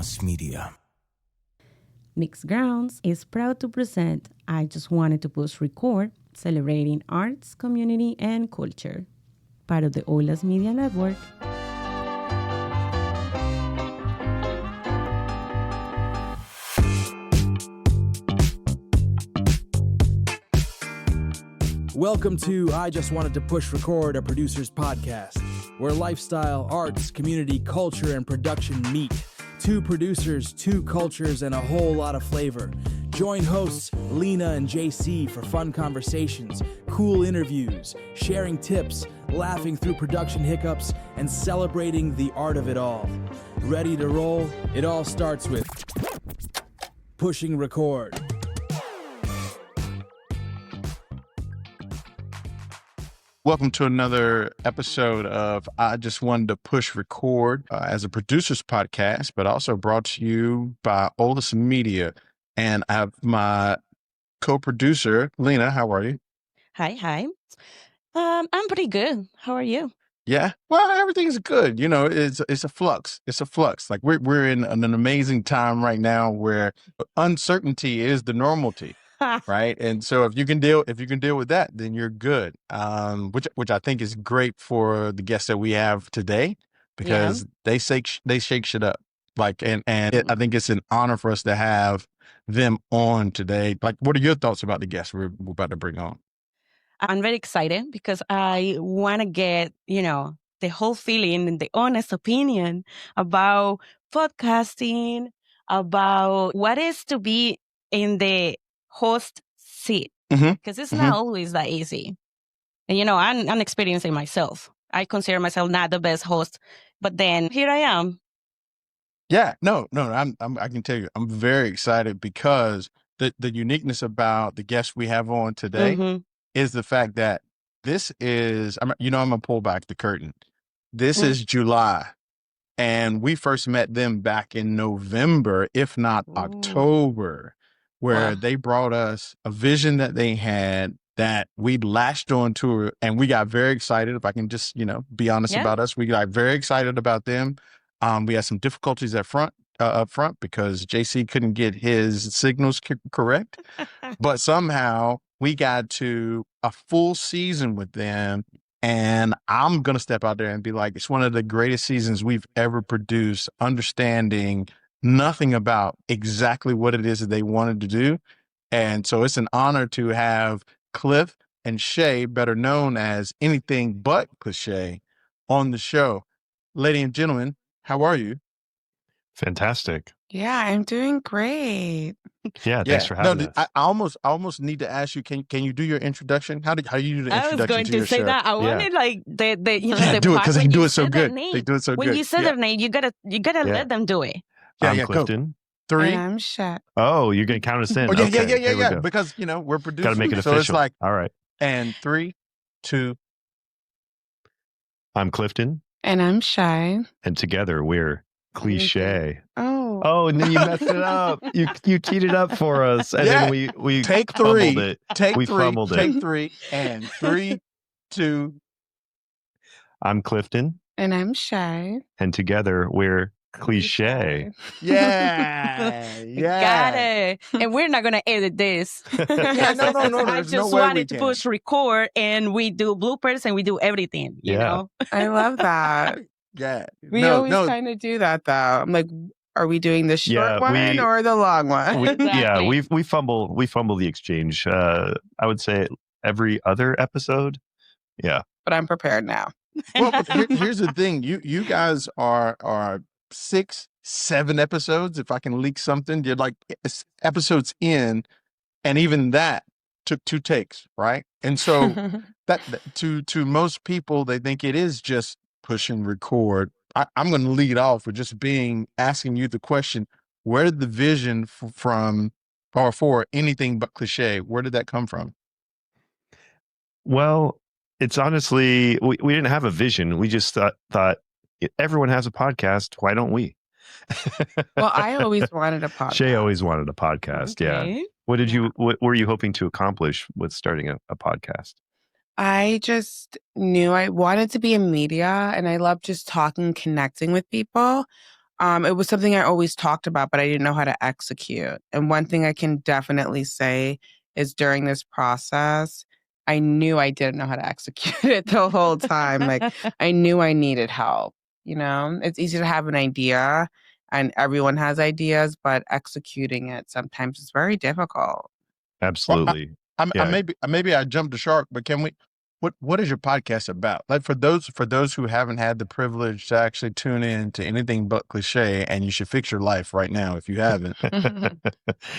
OLAS Media. Mixed Grounds is proud to present I Just Wanted to Push Record, celebrating arts, community, and culture. Part of the OLAS Media Network. Welcome to I Just Wanted to Push Record, a producer's podcast, where lifestyle, arts, community, culture, and production meet. Two producers, two cultures, and a whole lot of flavor. Join hosts Lina and J.C. for fun conversations, cool interviews, sharing tips, laughing through production hiccups, and celebrating the art of it all. Ready to roll? It all starts with pushing record. Welcome to another episode of I Just Wanted to Push Record as a producer's podcast, but also brought to you by OLAS Media. And I have my co-producer, Lina. How are you? Hi. I'm pretty good. How are you? Yeah, well, everything's good. You know, it's a flux. It's a flux. Like we're in an amazing time right now where uncertainty is the normality. Right. And so if you can deal with that, then you're good. Which I think is great for the guests that we have today, because they shake shit up. Like, I think it's an honor for us to have them on today. Like, what are your thoughts about the guests we're about to bring on? I'm very excited because I want to get, the whole feeling and the honest opinion about podcasting, about what is to be in the host seat, because it's not always that easy. And, I'm experiencing myself. I consider myself not the best host, but then here I am. Yeah, no, I can tell you, I'm very excited because the uniqueness about the guests we have on today is the fact that this is, I'm gonna pull back the curtain. This is July, and we first met them back in November, if not October, where they brought us a vision that they had that we latched on to, and we got very excited. If I can just, be honest about us, we got very excited about them. We had some difficulties up front because JC couldn't get his signals correct, but somehow we got to a full season with them. And I'm going to step out there and be like, it's one of the greatest seasons we've ever produced, understanding nothing about exactly what it is that they wanted to do. And so it's an honor to have Clif and Shay, better known as Anything But CliShay, on the show. Ladies and gentlemen, how are you? Fantastic. Yeah, I'm doing great. Yeah, thanks for having us. I almost need to ask you, can you do your introduction? How you do the introduction? I was going to say show? that. I wanted like the do it, because they do it so good. They do it so good. When you say their name, you gotta let them do it. I'm Clifton. Go. 3. And I'm Shay. Oh, you're gonna count us in. Oh, yeah, okay, yeah. Because we're producers. Gotta make it official. So it's like, all right. And 3, 2. I'm Clifton. And I'm Shay. And together we're CliShay. Oh, and then you messed it up. You teed it up for us, and then we take 3. It. We fumbled it. Take 3 and 3, 2. I'm Clifton. And I'm Shay. And together we're CliShay. Yeah. Got it. And we're not gonna edit this. No. I just wanted to push record, and we do bloopers and we do everything. You know? I love that. Yeah. We always kind of do that, though. I'm like, are we doing the short one or the long one? Exactly. Yeah, we fumble the exchange. I would say every other episode. Yeah. But I'm prepared now. Well, but here's the thing. You guys are 6, 7 episodes. If I can leak something, you're like episodes in, and even that took 2 takes, right? And so that to most people, they think it is just push and record. I'm going to lead off with just asking you the question: where did the vision for Anything But CliShay, where did that come from? Well, it's honestly, we didn't have a vision. We just thought everyone has a podcast. Why don't we? Well, I always wanted a podcast. Shay always wanted a podcast. Okay. Yeah. What were you hoping to accomplish with starting a podcast? I just knew I wanted to be in media, and I love just talking, connecting with people. It was something I always talked about, but I didn't know how to execute. And one thing I can definitely say is during this process, I knew I didn't know how to execute it the whole time. Like, I knew I needed help. You know, it's easy to have an idea and everyone has ideas, but executing it sometimes is very difficult. Absolutely. Well, maybe I jumped the shark, but can we? What is your podcast about? Like for those who haven't had the privilege to actually tune in to Anything But CliShay, and you should fix your life right now if you haven't.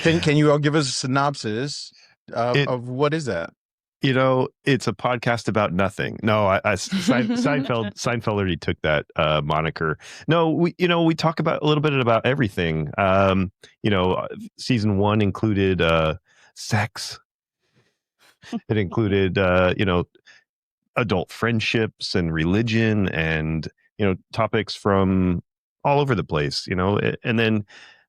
Can you all give us a synopsis of what is that? It's a podcast about nothing. No, Seinfeld already took that moniker. No, we talk about a little bit about everything. Season 1 included sex. It included adult friendships and religion and topics from all over the place. And then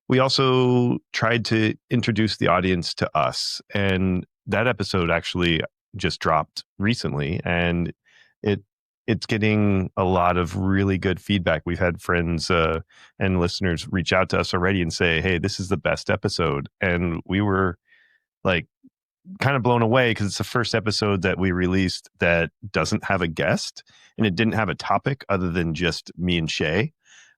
we also tried to introduce the audience to us, and that episode actually just dropped recently, and it's getting a lot of really good feedback. We've had friends and listeners reach out to us already and say, hey, this is the best episode. And we were like kind of blown away because it's the first episode that we released that doesn't have a guest, and it didn't have a topic other than just me and Shay.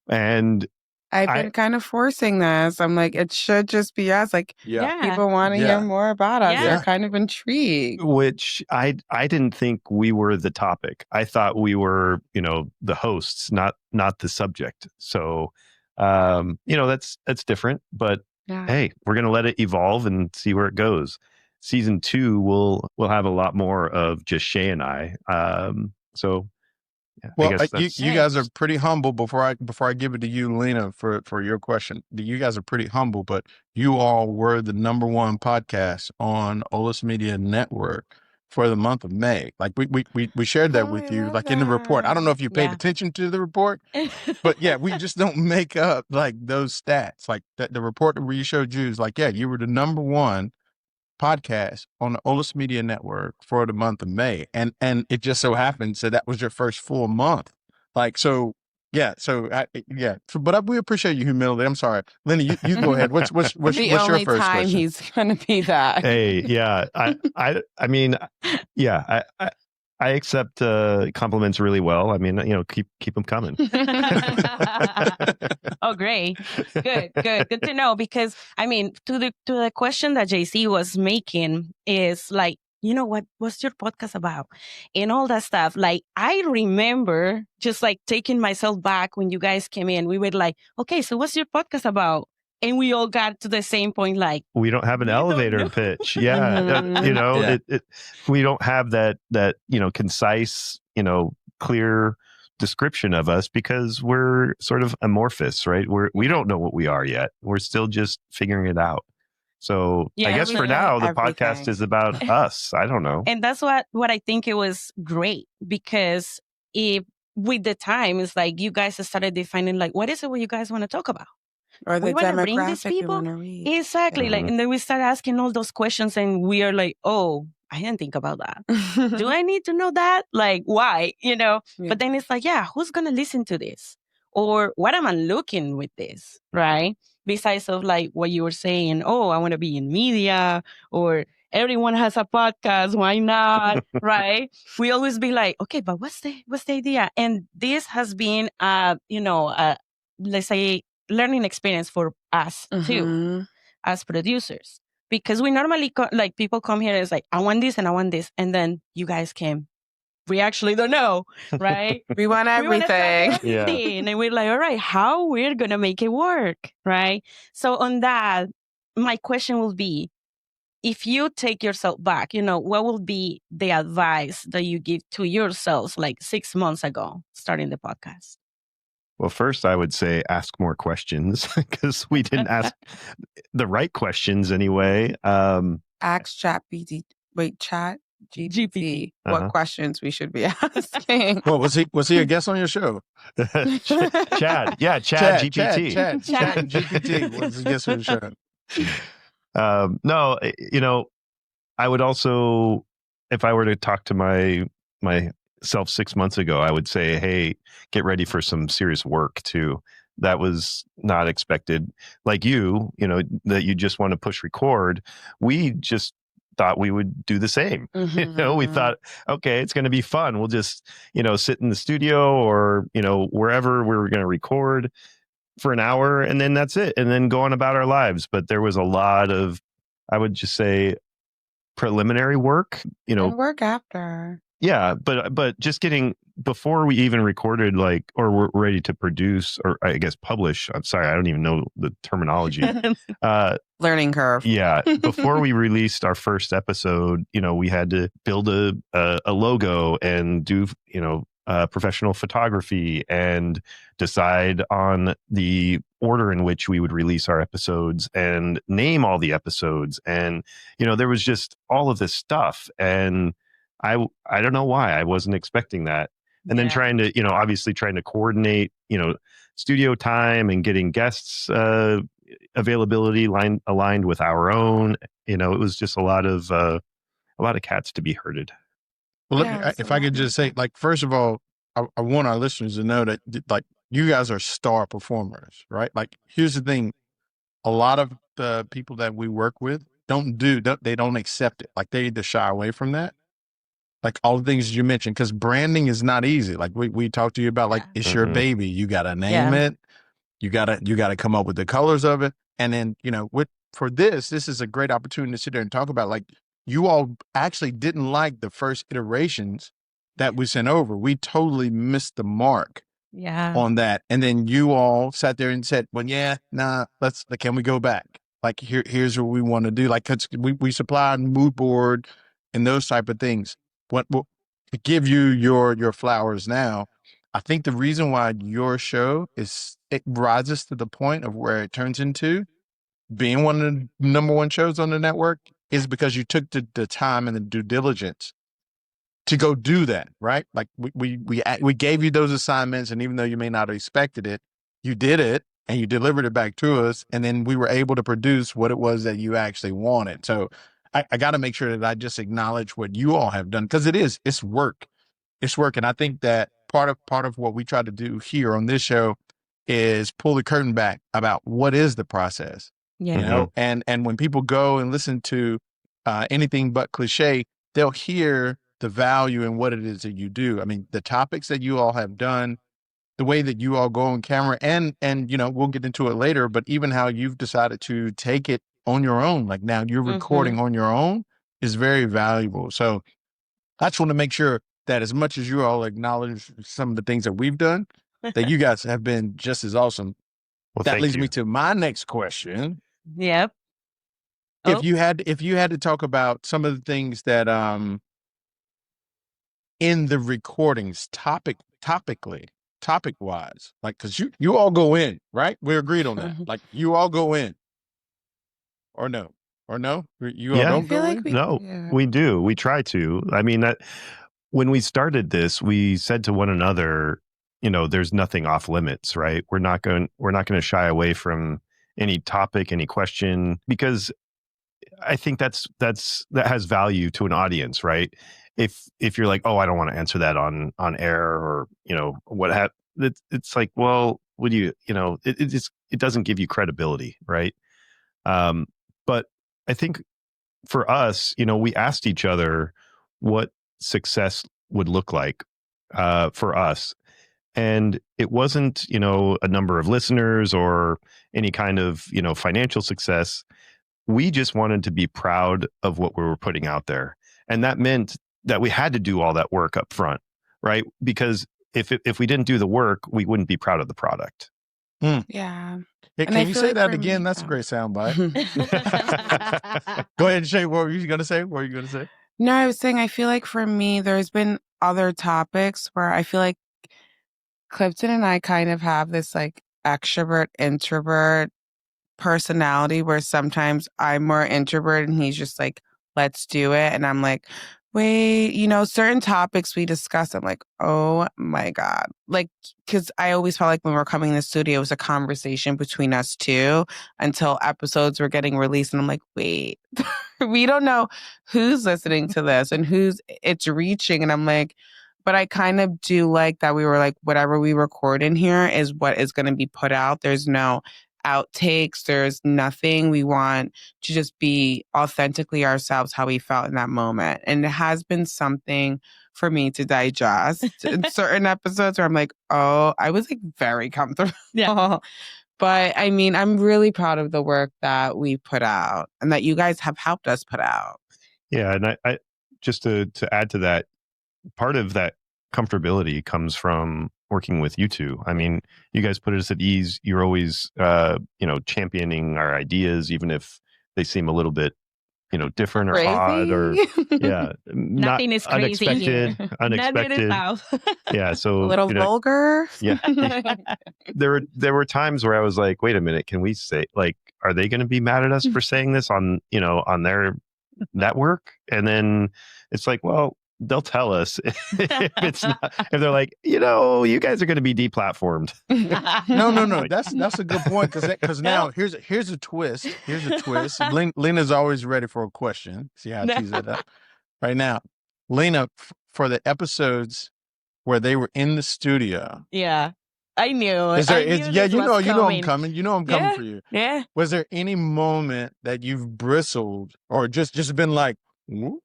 And I've been kind of forcing this. I'm like, it should just be us. Like, people want to hear more about us. They're kind of intrigued. Which I didn't think we were the topic. I thought we were, the hosts, not the subject. So, that's different. But hey, we're gonna let it evolve and see where it goes. Season 2 will have a lot more of just Shay and I. Well, you guys are pretty humble. Before I give it to you, Lina, for your question, you guys are pretty humble, but you all were the #1 podcast on OLAS Media Network for the month of May. Like we shared that with you, like in the report. I don't know if you paid attention to the report, but we just don't make up like those stats. Like the report that we showed you is like, you were the #1 podcast on the OLAS Media Network for the month of May, and it just so happens that was your first full month. Like but we appreciate your humility. I'm sorry, Lina, you go ahead. What's your first question? The only time he's gonna be that. Hey, I accept compliments really well. I mean, keep them coming. Oh, great. Good to know, because I mean, to the question that J.C. was making is like, what's your podcast about and all that stuff. Like, I remember just like taking myself back when you guys came in. We were like, okay, so what's your podcast about? And we all got to the same point, like, we don't have an elevator pitch. Yeah. We don't have that concise, clear description of us because we're sort of amorphous, right? We don't know what we are yet. We're still just figuring it out. So I guess for now, the podcast is about us. I don't know. And that's what I think it was great, because with the time, it's like you guys started defining, like, what is it what you guys want to talk about? Or the demographic you want to read. Exactly. Like, and then we start asking all those questions, and we are like, oh, I didn't think about that. Do I need to know that? Like, why? But then it's like, who's going to listen to this? Or what am I looking with this? Right? Besides of like what you were saying, oh, I want to be in media, or everyone has a podcast. Why not? Right? We always be like, okay, but what's the idea? And this has been, let's say, learning experience for us too, as producers, because we normally people come here as like, I want this and I want this, and then you guys came. We actually don't know, right? We want everything. And we're like, all right, how we're gonna make it work, right? So on that, my question will be, if you take yourself back, what will be the advice that you give to yourselves like 6 months ago, starting the podcast? Well, first, I would say ask more questions, because we didn't ask the right questions anyway. Ask Chat GPT what questions we should be asking. Well, was he a guest on your show? Chad GPT. Chad GPT was a guest on your show. No, I would also, if I were to talk to my self 6 months ago, I would say, hey, get ready for some serious work too. that was not expected. Like you know, that you just want to push record. We just thought we would do the same. Mm-hmm. You know, we thought, okay, it's going to be fun. We'll just, you know, sit in the studio or, you know, wherever we were going to record for an hour, and then that's it, and then go on about our lives. But there was a lot of, I would just say, preliminary work, you know, And work after. yeah, but just getting, before we even recorded, like, or we're ready to produce, or I guess publish. I'm sorry, I don't even know the terminology. Learning curve. Yeah, before we released our first episode, you know, we had to build a logo and do, you know, professional photography and decide on the order in which we would release our episodes and name all the episodes. And, you know, there was just all of this stuff. And I don't know why I wasn't expecting that. And then trying to, you know, obviously trying to coordinate, you know, studio time and getting guests availability aligned with our own. You know, it was just a lot of cats to be herded. Well, if I could just say, like, first of all, I want our listeners to know that, like, you guys are star performers, right? Like, here's the thing. A lot of the people that we work with they don't accept it. Like, they either shy away from that. Like, all the things you mentioned, because branding is not easy. Like, we talked to you about, like, it's your baby. You got to name it. You gotta come up with the colors of it. And then, you know, for this is a great opportunity to sit there and talk about, like, you all actually didn't like the first iterations that we sent over. We totally missed the mark on that. And then you all sat there and said, well, can we go back? Like, here's what we want to do. Like, 'cause we supply a mood board and those type of things. To give you your flowers now, I think the reason why your show it rises to the point of where it turns into being one of the number one shows on the network is because you took the time and the due diligence to go do that, right? Like, we gave you those assignments, and even though you may not have expected it, you did it and you delivered it back to us, and then we were able to produce what it was that you actually wanted. So I got to make sure that I just acknowledge what you all have done, because it's work. It's work. And I think that part of what we try to do here on this show is pull the curtain back about what is the process. Yeah. You know, and when people go and listen to Anything But CliShay, they'll hear the value in what it is that you do. I mean, the topics that you all have done, the way that you all go on camera, and you know, we'll get into it later, but even how you've decided to take it on your own, like now you're recording on your own, is very valuable. So I just want to make sure that as much as you all acknowledge some of the things that we've done, that you guys have been just as awesome. Well, that leads me to my next question. Yep. If you had to talk about some of the things that in the recordings, topic wise, like, because you all go in, right? We agreed on that. Like, you all go in, or no, you all don't go in. No, we do. We try to. I mean, that when we started this, we said to one another, you know, there's nothing off limits, right? We're not going to shy away from any topic, any question, because I think that has value to an audience, right? If you're like, oh, I don't want to answer that on air, or, you know, it's like, well, would you know, it doesn't give you credibility, right? But I think for us, you know, we asked each other what success would look like for us. And it wasn't, you know, a number of listeners or any kind of, you know, financial success. We just wanted to be proud of what we were putting out there. And that meant that we had to do all that work up front, right? Because if we didn't do the work, we wouldn't be proud of the product. Yeah. Can you say that again? That's a great soundbite. Go ahead and Shay. What were you going to say? No, I was saying, I feel like for me, there's been other topics where I feel like Clifton and I kind of have this like extrovert, introvert personality, where sometimes I'm more introvert and he's just like, let's do it. And I'm like, wait, you know, certain topics we discuss, I'm like, oh my God. Like, because I always felt like when we're coming in the studio, it was a conversation between us two until episodes were getting released. And I'm like, wait, we don't know who's listening to this and who's it's reaching. And I'm like, But I kind of do like that we were like, whatever we record in here is what is going to be put out. There's no outtakes. There's nothing. We want to just be authentically ourselves, how we felt in that moment. And it has been something for me to digest in certain episodes where I'm like, oh, I was like very comfortable. Yeah. But I mean, I'm really proud of the work that we put out and that you guys have helped us put out. Yeah. And I just to add to that, part of that comfortability comes from working with you two. I mean, you guys put us at ease. You're always, championing our ideas, even if they seem a little bit, different or Crazy. Odd or Nothing is crazy unexpected. Yeah. So A little vulgar. Yeah. There were times where I was like, wait a minute, can we say, like, are they going to be mad at us for saying this on their network? And then it's like, well, they'll tell us if it's not, if they're like, you guys are going to be deplatformed. No. That's a good point because now here's a twist. Here's a twist. Lina's always ready for a question. See how I tease that up right now. Lina, for the episodes where they were in the studio. Yeah, I knew. You know I'm coming. You know I'm coming Yeah. for you. Yeah. Was there any moment that you've bristled or just been like, whoop?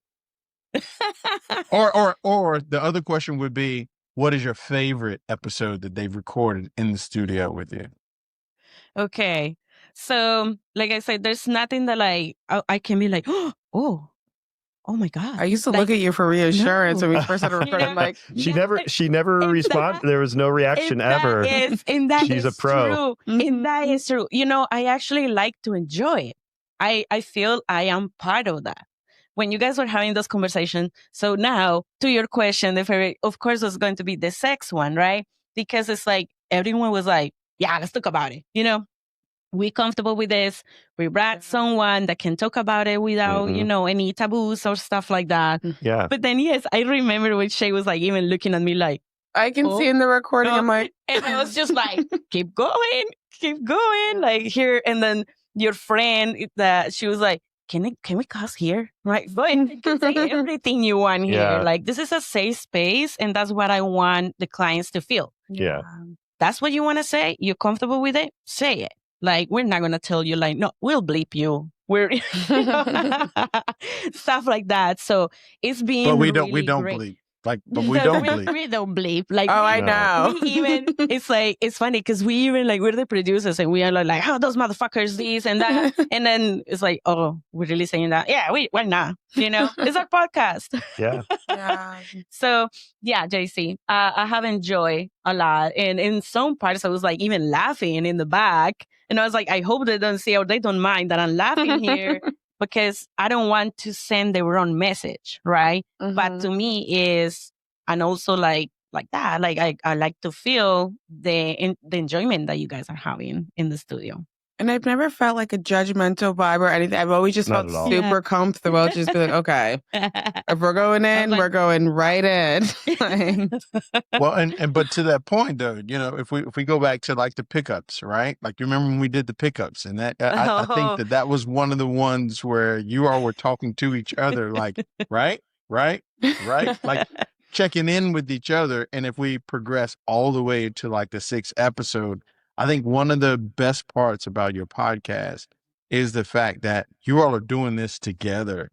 or the other question would be, what is your favorite episode that they've recorded in the studio with you? Okay. So, like I said, there's nothing that I can be like, oh my God. I used to look at you for reassurance when we first started recording. I'm like, she never responded. There was no reaction ever. And that She's is a pro. true. And that is true. I actually like to enjoy it. I feel I am part of that. When you guys were having those conversations, so now to your question, the favorite, of course, was going to be the sex one, right? Because it's like everyone was like, yeah, let's talk about it. We comfortable with this. We brought someone that can talk about it without, any taboos or stuff like that. Yeah. But then, yes, I remember when Shay was like even looking at me like, I can see in the recording. I'm like, and I was just like, keep going, like here. And then your friend, she was like, can we cuss here? Right? Go ahead. You can say everything you want here. Yeah. Like, this is a safe space. And that's what I want the clients to feel. Yeah. That's what you want to say. You're comfortable with it? Say it. Like, we're not going to tell you like, no, we'll bleep you. We're stuff like that. So it's been But we really don't great. bleep. But we don't bleep. We don't bleep. Like, oh, I know. We even, it's funny because we even we're the producers and we are like, oh, those motherfuckers, this and that. And then it's like, oh, we're really saying that? Yeah, we're not. It's our podcast. Yeah. Yeah. So, yeah, JC, I have enjoyed a lot. And in some parts, I was like even laughing in the back. And I was like, I hope they don't see or they don't mind that I'm laughing here. Because I don't want to send the wrong message, right? Mm-hmm. But to me is, and also like that, like I like to feel the enjoyment that you guys are having in the studio. And I've never felt like a judgmental vibe or anything. I've always just Not felt at all. super comfortable. Just be like, okay, if we're going in, we're going right in. Well, but to that point though, if we go back to like the pickups, right? Like you remember when we did the pickups, and that I think that was one of the ones where you all were talking to each other, like right, like checking in with each other. And if we progress all the way to like the 6th episode, I think one of the best parts about your podcast is the fact that you all are doing this together.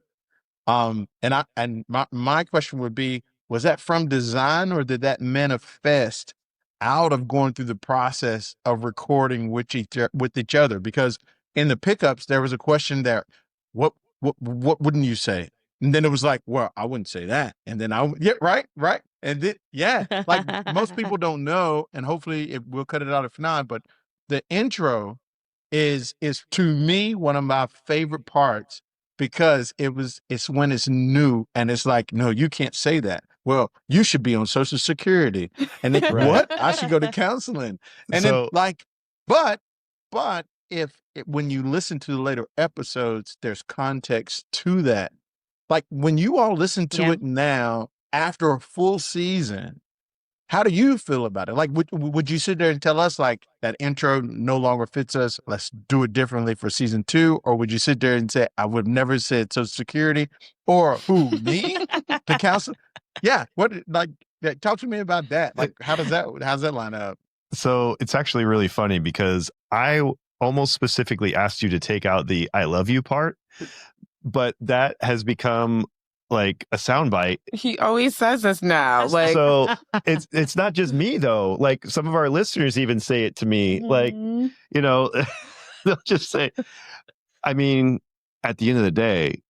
And my question would be, was that from design or did that manifest out of going through the process of recording with each other? Because in the pickups, there was a question there, what wouldn't you say? And then it was like, well, I wouldn't say that. And then right. And then, like most people don't know, and hopefully we'll cut it out if not, but the intro is to me one of my favorite parts because it's when it's new and it's like, no, you can't say that. Well, you should be on Social Security. And then what? I should go to counseling. And then but when you listen to the later episodes, there's context to that. Like when you all listen to it now after a full season, how do you feel about it? Like, would you sit there and tell us like that intro no longer fits us? Let's do it differently for season 2. Or would you sit there and say, I would never said Social Security or who, me? The council? Yeah. Yeah, talk to me about that. Like, how's that line up? So it's actually really funny because I almost specifically asked you to take out the "I love you" part, but that has become like a soundbite. He always says this now. Like, So it's not just me though. Like some of our listeners even say it to me. Like, you know, they'll just say, I mean, at the end of the day,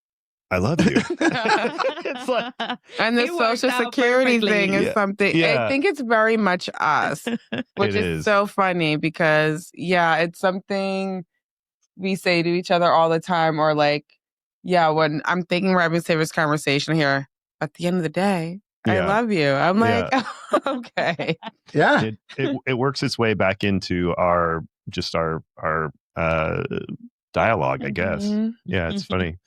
I love you. It's like, and the It worked social out security perfectly. thing is Yeah. something. Yeah. I think it's very much us, which It is is. so funny because it's something we say to each other all the time, or like, when I'm thinking we're having this conversation here, at the end of the day, I Yeah. love you. I'm like, okay. Yeah. It works its way back into our dialogue, I guess. Mhm. Yeah, it's funny.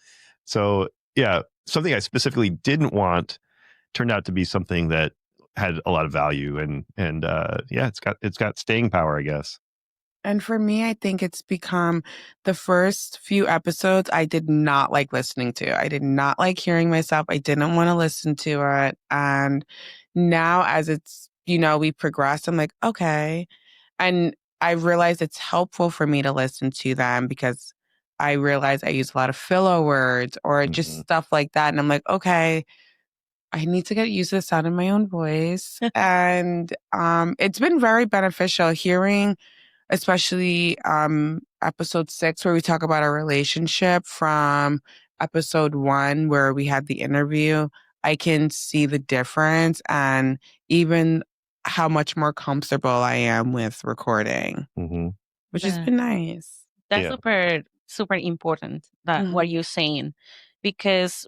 So yeah, something I specifically didn't want turned out to be something that had a lot of value, and it's got staying power, I guess. And for me, I think it's become the first few episodes I did not like listening to. I did not like hearing myself. I didn't want to listen to it. And now as it's, we progress, I'm like, okay. And I realized it's helpful for me to listen to them because I realize I use a lot of filler words or just stuff like that. And I'm like, okay, I need to get used to the sound of my own voice. And it's been very beneficial hearing, especially episode 6, where we talk about our relationship, from episode 1, where we had the interview. I can see the difference and even how much more comfortable I am with recording, which has been nice. That's super important, that what you're saying, because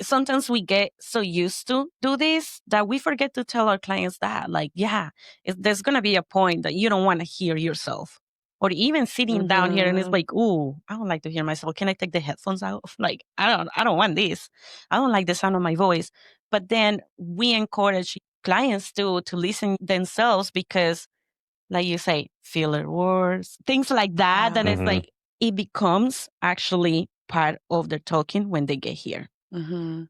sometimes we get so used to do this that we forget to tell our clients that, like, there's going to be a point that you don't want to hear yourself, or even sitting down here and it's like, ooh, I don't like to hear myself. Can I take the headphones out? Like, I don't want this. I don't like the sound of my voice. But then we encourage clients to listen themselves because, like you say, filler words, things like that. And it's like, it becomes actually part of their talking when they get here.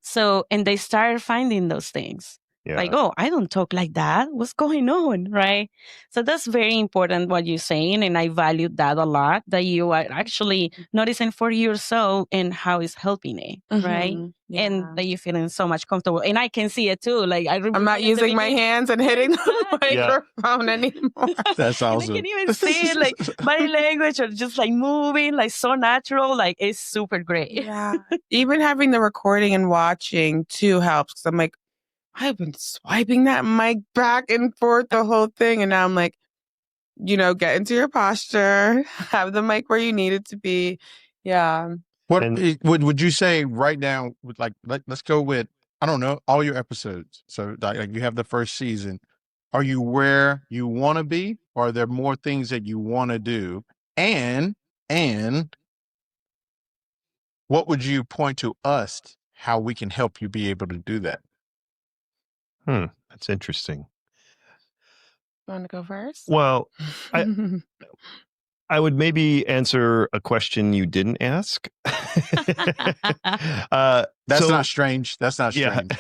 So, and they start finding those things. Like, oh, I don't talk like that. What's going on? Right. So that's very important what you're saying. And I value that a lot, that you are actually noticing for yourself and how it's helping it. Right. Yeah. And that you're feeling so much comfortable. And I can see it too. Like, I'm not using my hands and hitting the microphone anymore. That's awesome. And I can even see it, like body language or just like moving, like so natural. Like, it's super great. Yeah. Even having the recording and watching too helps, because I'm like, I've been swiping that mic back and forth the whole thing. And now I'm like, get into your posture, have the mic where you need it to be. Yeah. What would you say right now? Like, let's go with, I don't know, all your episodes. So like you have the first season. Are you where you want to be? Or are there more things that you want to do? And what would you point to us how we can help you be able to do that? That's interesting. You want to go first? Well, I would maybe answer a question you didn't ask. That's not strange. That's not strange.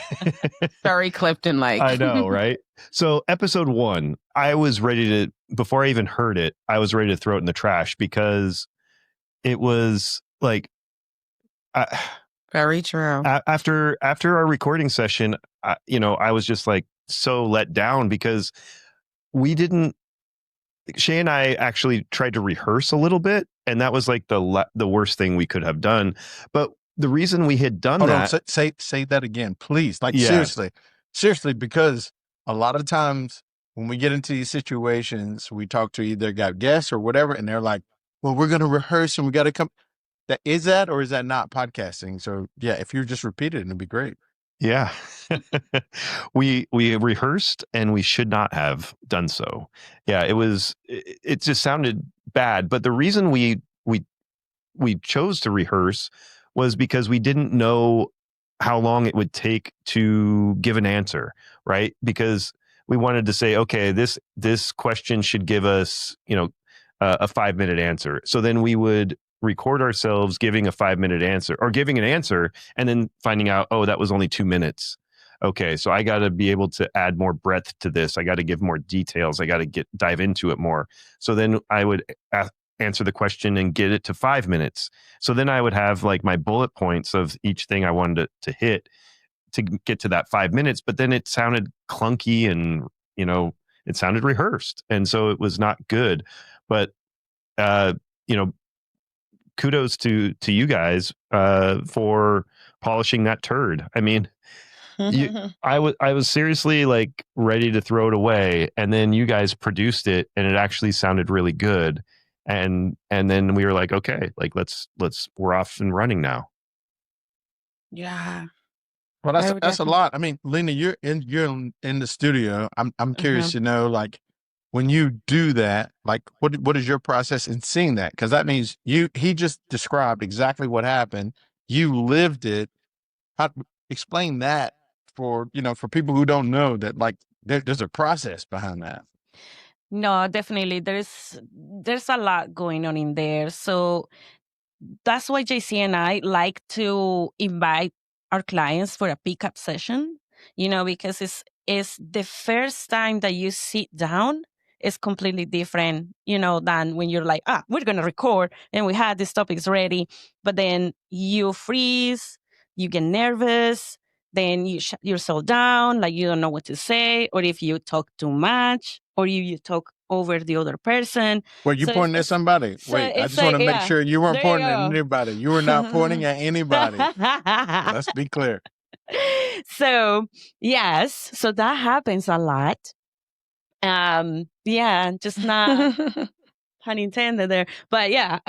Very Clifton-like. I know, right? So episode 1, I was ready to, before I even heard it, I was ready to throw it in the trash because it was like, very true. After our recording session, I was just like so let down because Shay and I actually tried to rehearse a little bit, and that was like the worst thing we could have done. But the reason we had done that, say that again, please. Like, seriously, because a lot of times when we get into these situations, we talk to either got guests or whatever, and they're like, well, we're going to rehearse and we got to come. Is that or is that not podcasting? So yeah, if you just repeat it, it'd be great. Yeah. we rehearsed and we should not have done so. Yeah, it just sounded bad. But the reason we chose to rehearse was because we didn't know how long it would take to give an answer, right? Because we wanted to say, okay, this question should give us, a 5-minute answer. So then we would record ourselves giving a 5-minute answer or giving an answer and then finding out, oh, that was only 2 minutes. okay, so I got to be able to add more breadth to this. I got to give more details. I got to dive into it more. So then I would answer the question and get it to 5 minutes. So then I would have like my bullet points of each thing I wanted to hit to get to that 5 minutes. But then it sounded clunky and, it sounded rehearsed. And so it was not good. But, kudos to you guys for polishing that turd. I mean, I was seriously like ready to throw it away, and then you guys produced it, and it actually sounded really good. And then we were like, okay, like let's we're off and running now. Yeah. Well, that's a lot. I mean, Lina, you're in the studio. I'm curious to know, like, when you do that, like, what is your process in seeing that? Because that means he just described exactly what happened. You lived it. Explain that for people who don't know that, like, there's a process behind that. No, definitely. There's a lot going on in there. So that's why JC and I like to invite our clients for a pickup session, because it's the first time that you sit down is completely different, than when you're like, we're going to record and we had these topics ready, but then you freeze, you get nervous, then you shut yourself down, like you don't know what to say, or if you talk too much, or you talk over the other person. Were you pointing at somebody? Wait, I just want to make sure you weren't pointing at anybody. You were not pointing at anybody. Let's be clear. So, yes. So that happens a lot. Just not pun intended there. But yeah.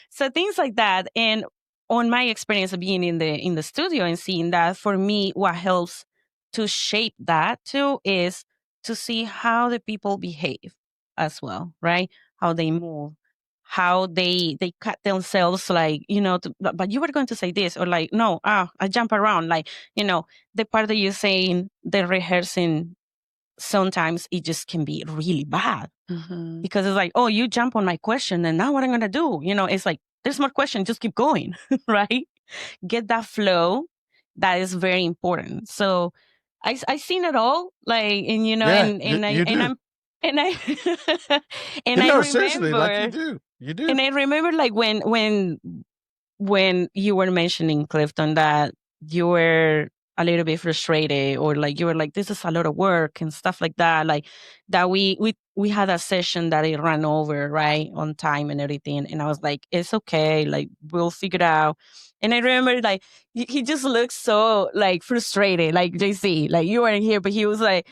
So things like that. And on my experience of being in the studio and seeing that, for me, what helps to shape that too is to see how the people behave as well, right? How they move, how they cut themselves, like, but you were going to say this, or like, no, I jump around, like, the part that you're saying, the rehearsing, sometimes it just can be really bad because it's like, oh, you jump on my question and now what I'm going to do? It's like, there's more questions, just keep going, right? Get that flow. That is very important. So I seen it all, like, and you I'm and I and I remember, seriously, like you do. And I remember, like, when you were mentioning, Clifton, that you were a little bit frustrated, or like you were like, this is a lot of work and stuff like that, like that we had a session that it ran over, right, on time and everything, and I was like, it's okay, like we'll figure it out. And I remember, like, he just looked so, like, frustrated, like, JC, like, you weren't here, but he was like,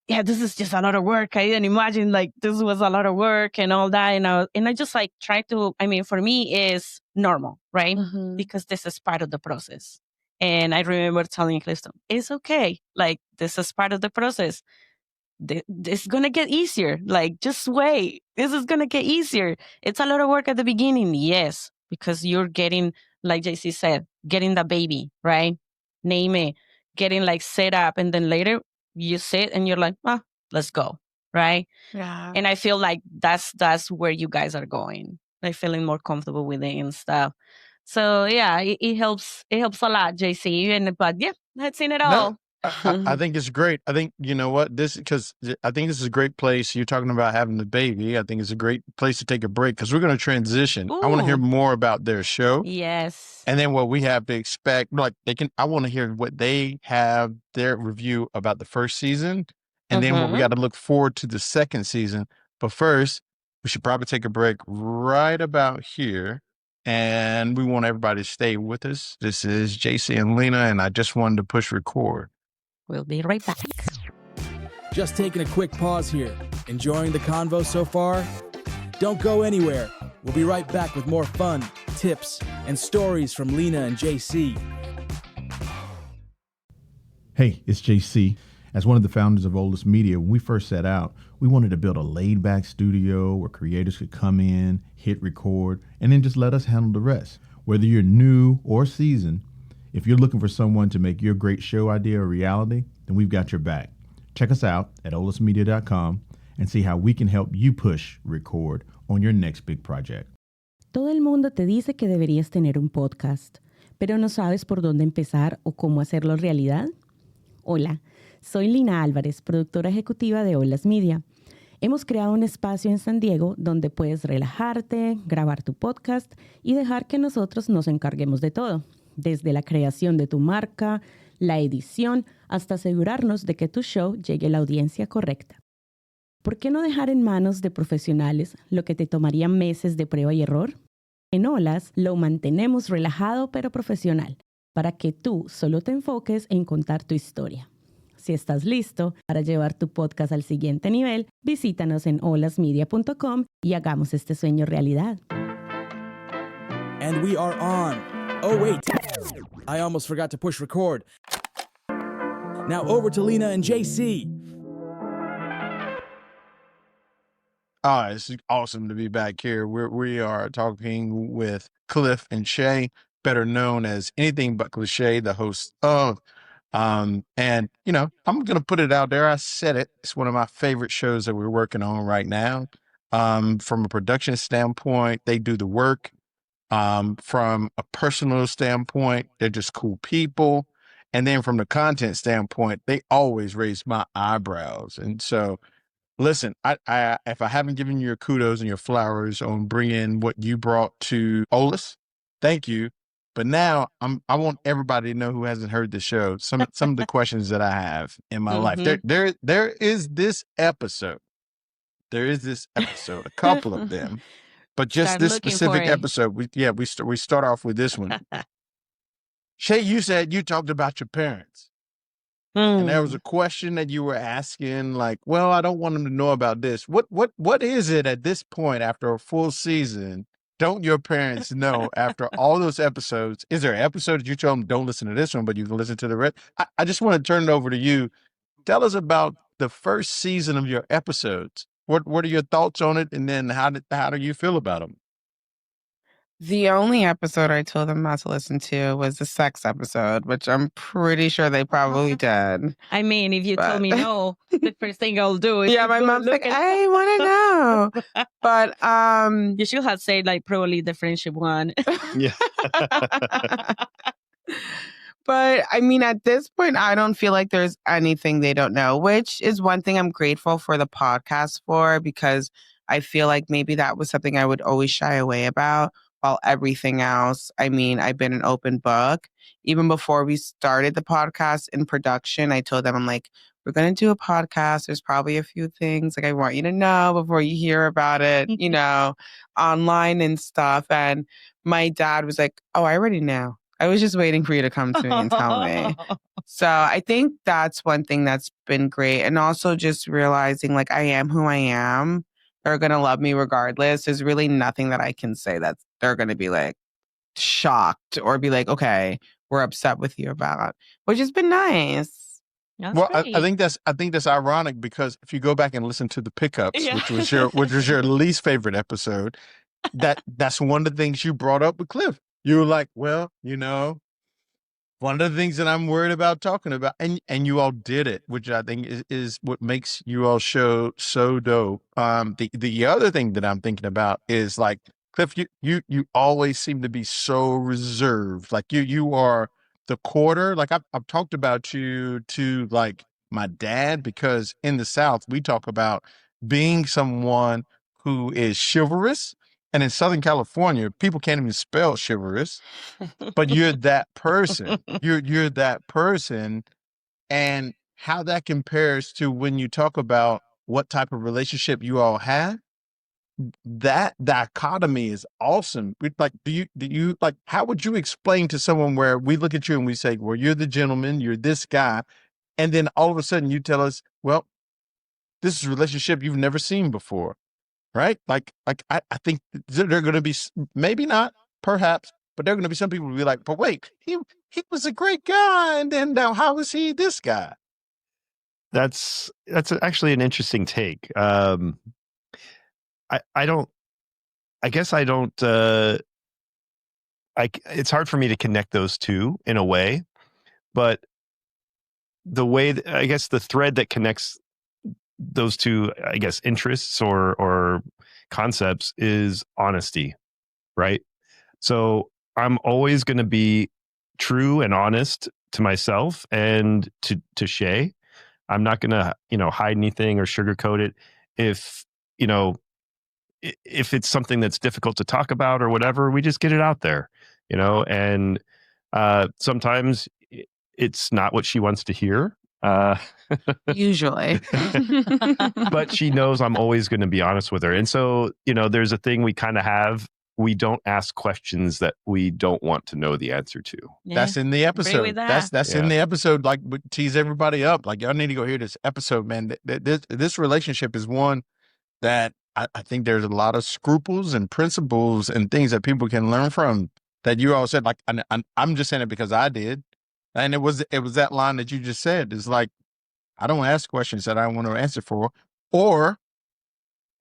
yeah, this is just a lot of work. I didn't imagine, like, this was a lot of work and all that. And I just, like, try to, I mean, for me, it's normal, right? Because this is part of the process. And I remember telling Clifton, it's okay. Like, this is part of the process. It's going to get easier. Like, just wait. This is going to get easier. It's a lot of work at the beginning. Yes, because you're getting, like JC said, getting the baby, right? Name it, getting, like, set up. And then later you sit and you're like, let's go, right? Yeah. And I feel like that's where you guys are going. Like, feeling more comfortable with it and stuff. So yeah, it helps. It helps a lot, JC. But yeah, I've seen it all. I think it's great. I think, you know what, because I think this is a great place. You're talking about having the baby. I think it's a great place to take a break, because we're going to transition. Ooh. I want to hear more about their show. Yes. And then what we have to expect, like, I want to hear what they have, their review about the first season, and then what we got to look forward to the second season. But first, we should probably take a break right about here. And we want everybody to stay with us. This is JC and Lina, and I just wanted to push record. We'll be right back. Just taking a quick pause here. Enjoying the convo so far? Don't go anywhere. We'll be right back with more fun, tips, and stories from Lina and J.C. Hey, it's J.C. As one of the founders of OLAS Media, when we first set out, we wanted to build a laid-back studio where creators could come in, hit record, and then just let us handle the rest. Whether you're new or seasoned, if you're looking for someone to make your great show idea a reality, then we've got your back. Check us out at olasmedia.com and see how we can help you push record on your next big project. Todo el mundo te dice que deberías tener un podcast, pero no sabes por dónde empezar o cómo hacerlo realidad. Hola, soy Lina Álvarez, productora ejecutiva de OLAS Media. Hemos creado un espacio en San Diego donde puedes relajarte, grabar tu podcast y dejar que nosotros nos encarguemos de todo, desde la creación de tu marca, la edición, hasta asegurarnos de que tu show llegue a la audiencia correcta. ¿Por qué no dejar en manos de profesionales lo que te tomaría meses de prueba y error? En OLAS lo mantenemos relajado pero profesional, para que tú solo te enfoques en contar tu historia. Si estás listo para llevar tu podcast al siguiente nivel, visítanos en olasmedia.com y hagamos este sueño realidad. And we are on. Oh, wait. I almost forgot to push record. Now over to Lina and J.C. It's awesome to be back here. We are talking with Clif and Shay, better known as Anything But CliShay, the host of and you know, I'm gonna put it out there. I said it. It's one of my favorite shows that we're working on right now. From a production standpoint, they do the work. From a personal standpoint, they're just cool people. And then from the content standpoint, they always raise my eyebrows. And so, listen, I if I haven't given you your kudos and your flowers on bringing what you brought to OLAS, thank you. But now I want everybody to know who hasn't heard the show some of the questions that I have in my life. There is this episode. There is this episode, a couple of them, but just Start this looking specific for it. episode. We start off with this one. Shay, you said you talked about your parents. And there was a question that you were asking, like, well, I don't want them to know about this. What is it at this point after a full season? Don't your parents know after all those episodes? Is there an episode that you tell them don't listen to this one, but you can listen to the rest? I just want to turn it over to you. Tell us about the first season of your episodes. What are your thoughts on it, and then how do you feel about them? The only episode I told them not to listen to was the sex episode, which I'm pretty sure they probably did. I mean, if you told me no, the first thing I'll do is Yeah, my mom's like, I want to know. But you should have said like probably the friendship one. Yeah. But I mean, at this point, I don't feel like there's anything they don't know, which is one thing I'm grateful for the podcast for, because I feel like maybe that was something I would always shy away about. While everything else, I mean, I've been an open book. Even before we started the podcast in production, I told them, I'm like, we're going to do a podcast. There's probably a few things like I want you to know before you hear about it, you know, online and stuff. And my dad was like, oh, I already know. I was just waiting for you to come to me and tell me. So I think that's one thing that's been great. And also just realizing like I am who I am. They're going to love me regardless. There's really nothing that I can say that they're going to be like shocked or be like, okay, we're upset with you about, which has been nice. That's Well, I great. think that's ironic, because if you go back and listen to the pickups, Yeah. which was your least favorite episode, that's one of the things you brought up with Clif. You were like, well, you know, one of the things that I'm worried about talking about, and you all did it, which I think is what makes you all show so dope. The other thing that I'm thinking about is like, Clif, you always seem to be so reserved. Like you are the quarter. Like I've talked about you to like my dad, because in the South we talk about being someone who is chivalrous. And in Southern California, people can't even spell chivalrous, but you're that person. You're that person. And how that compares to when you talk about what type of relationship you all have, that dichotomy is awesome. Like, do you like, how would you explain to someone where we look at you and we say, well, you're the gentleman, you're this guy, and then all of a sudden you tell us, well, this is a relationship you've never seen before. Right? Like I think there are going to be, maybe not, perhaps, but there are going to be some people who will be like, but wait, he was a great guy, and then now how is he this guy? That's actually an interesting take. I guess I don't. It's hard for me to connect those two in a way, but the way I guess the thread that connects those two, I guess, interests or concepts is honesty, right? So I'm always going to be true and honest to myself and to Shay. I'm not going to, hide anything or sugarcoat it. If it's something that's difficult to talk about or whatever, we just get it out there, and sometimes it's not what she wants to hear. Usually. But she knows I'm always going to be honest with her. And so, there's a thing we kind of have. We don't ask questions that we don't want to know the answer to. Yeah. That's in the episode. Agree with that. That's in the episode. Like, tease everybody up. Like, y'all need to go hear this episode, man. This relationship is one that I think there's a lot of scruples and principles and things that people can learn from that you all said. Like, I'm just saying it because I did. And it was that line that you just said. It's like, I don't ask questions that I want to answer for, or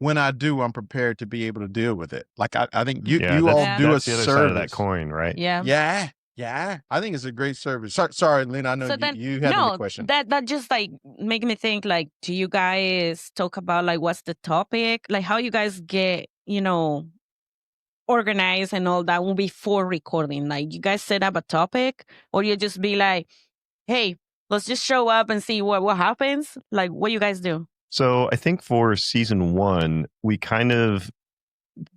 when I do, I'm prepared to be able to deal with it. Like, I think you all do a that's the other service. side of that coin, right? Yeah. Yeah. I think it's a great service. Sorry, Lina, I know you had any question. That just like make me think, like, do you guys talk about like what's the topic? Like how you guys get, organized and all that before recording? Like you guys set up a topic, or you just be like, hey, let's just show up and see what happens? Like what you guys do? So I think for season 1, we kind of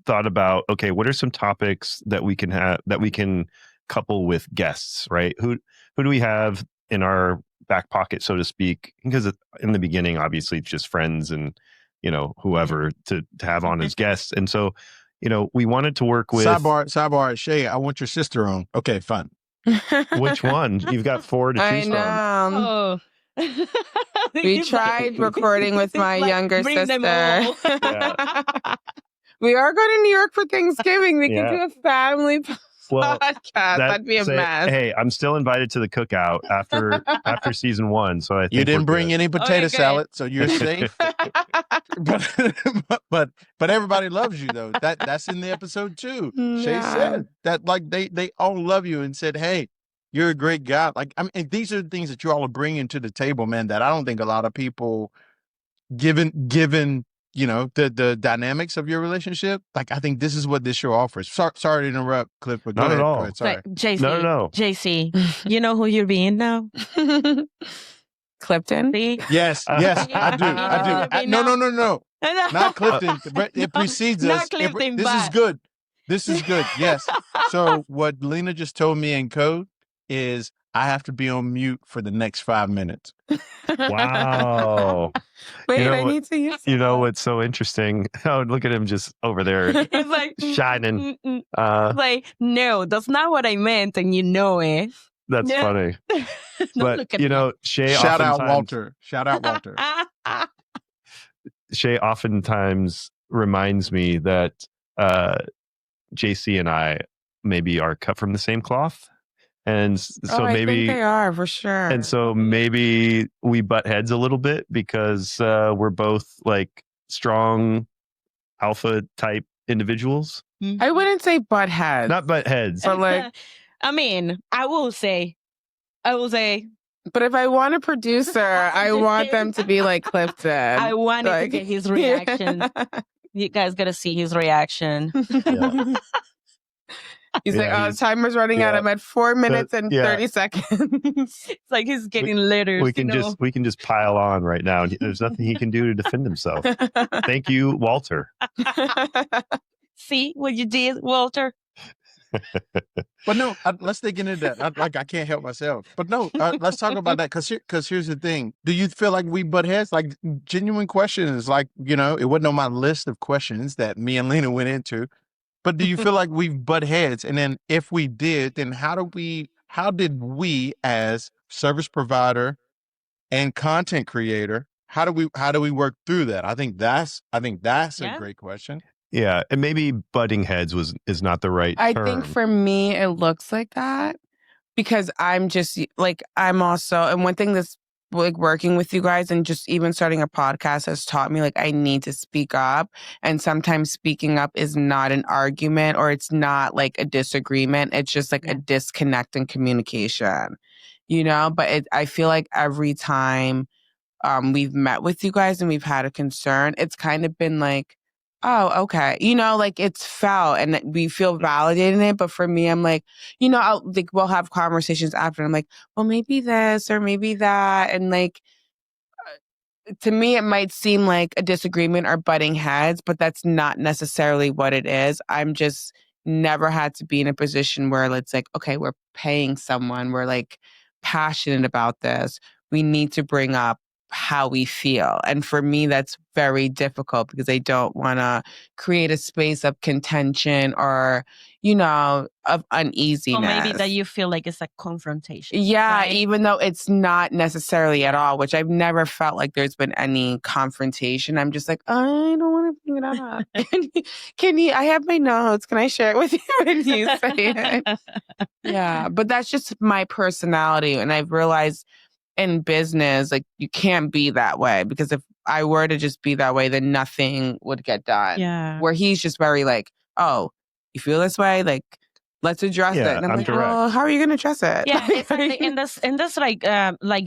thought about, okay, what are some topics that we can have, that we can couple with guests, right? Who do we have in our back pocket, so to speak? Because in the beginning, obviously, it's just friends and, whoever to have on as guests. And so, we wanted to work with... Sidebar, Shay, I want your sister on. Okay, fine. Which one? You've got 4 to choose from. I know. We tried recording with my younger sister. We are going to New York for Thanksgiving. We can do a family podcast. That'd be a mess. Hey, I'm still invited to the cookout after season 1. So I think you didn't bring any potato salad, so you're safe. but everybody loves you though. That's in the episode too. Yeah. Shay said that, like, they all love you and said, hey, you're a great guy. Like, I mean, these are the things that you all are bringing to the table, man, that I don't think a lot of people, given the dynamics of your relationship, like, I think this is what this show offers. Sorry to interrupt, Clif, but not at all. Go ahead, sorry. JC, no. JC, you know who you're being now? Clifton? See? Yes, I do. No. Not Clifton, but it precedes us. Clifton, This is good. Yes. So what Lina just told me in code is I have to be on mute for the next 5 minutes. Wow. Wait, I need to use what's so interesting? Oh, look at him just over there. It's like shining. Like, no, that's not what I meant, and you know it. That's funny. But Shay, Shout out Walter. Shay oftentimes reminds me that J.C. and I maybe are cut from the same cloth. And so I maybe think they are, for sure. And so maybe we butt heads a little bit because we're both like strong alpha type individuals. I wouldn't say butt heads. Not butt heads. But like, I mean, I will say. But if I want a producer, I want them to be like Clifton. I wanted to get his reaction. You guys got to see his reaction. Yeah. He's like, timer's running out. I'm at 4 minutes and 30 seconds. It's like he's getting letters. We can just pile on right now. There's nothing he can do to defend himself. Thank you, Walter. See what you did, Walter? But no, let's dig into that. I can't help myself. But no, let's talk about that because here's the thing. Do you feel like we butt heads? Like genuine questions, like, it wasn't on my list of questions that me and Lina went into. But do you feel like we've butt heads? And then if we did, then how did we as service provider and content creator, how do we work through that? I think that's a great question. Yeah, and maybe butting heads is not the right term. I think for me, it looks like that because I'm just like, I'm also, and one thing that's like working with you guys and just even starting a podcast has taught me, like, I need to speak up. And sometimes speaking up is not an argument or it's not like a disagreement. It's just like a disconnect in communication, but I feel like every time we've met with you guys and we've had a concern, it's kind of been like oh, okay. You know, like it's felt and we feel validated in it. But for me, I'm like, you know, we'll have conversations after. And I'm like, well, maybe this or maybe that. And like, to me, it might seem like a disagreement or butting heads, but that's not necessarily what it is. I'm just never had to be in a position where it's like, okay, we're paying someone. We're like passionate about this. We need to bring up how we feel. And for me, that's very difficult because I don't want to create a space of contention or, you know, of uneasiness. Or maybe that you feel like it's a confrontation. Yeah, right? even though it's not necessarily at all, which I've never felt like there's been any confrontation. I'm just like, I don't want to bring it up. Can you, I have my notes. Can I share it with you when you say it? Yeah, but that's just my personality. And I've realized in business, like you can't be that way because if I were to just be that way, then nothing would get done. Yeah. Where he's just very like, oh, you feel this way? Like, let's address it. And I'm like, direct. well, how are you going to address it? Yeah, exactly. And that's like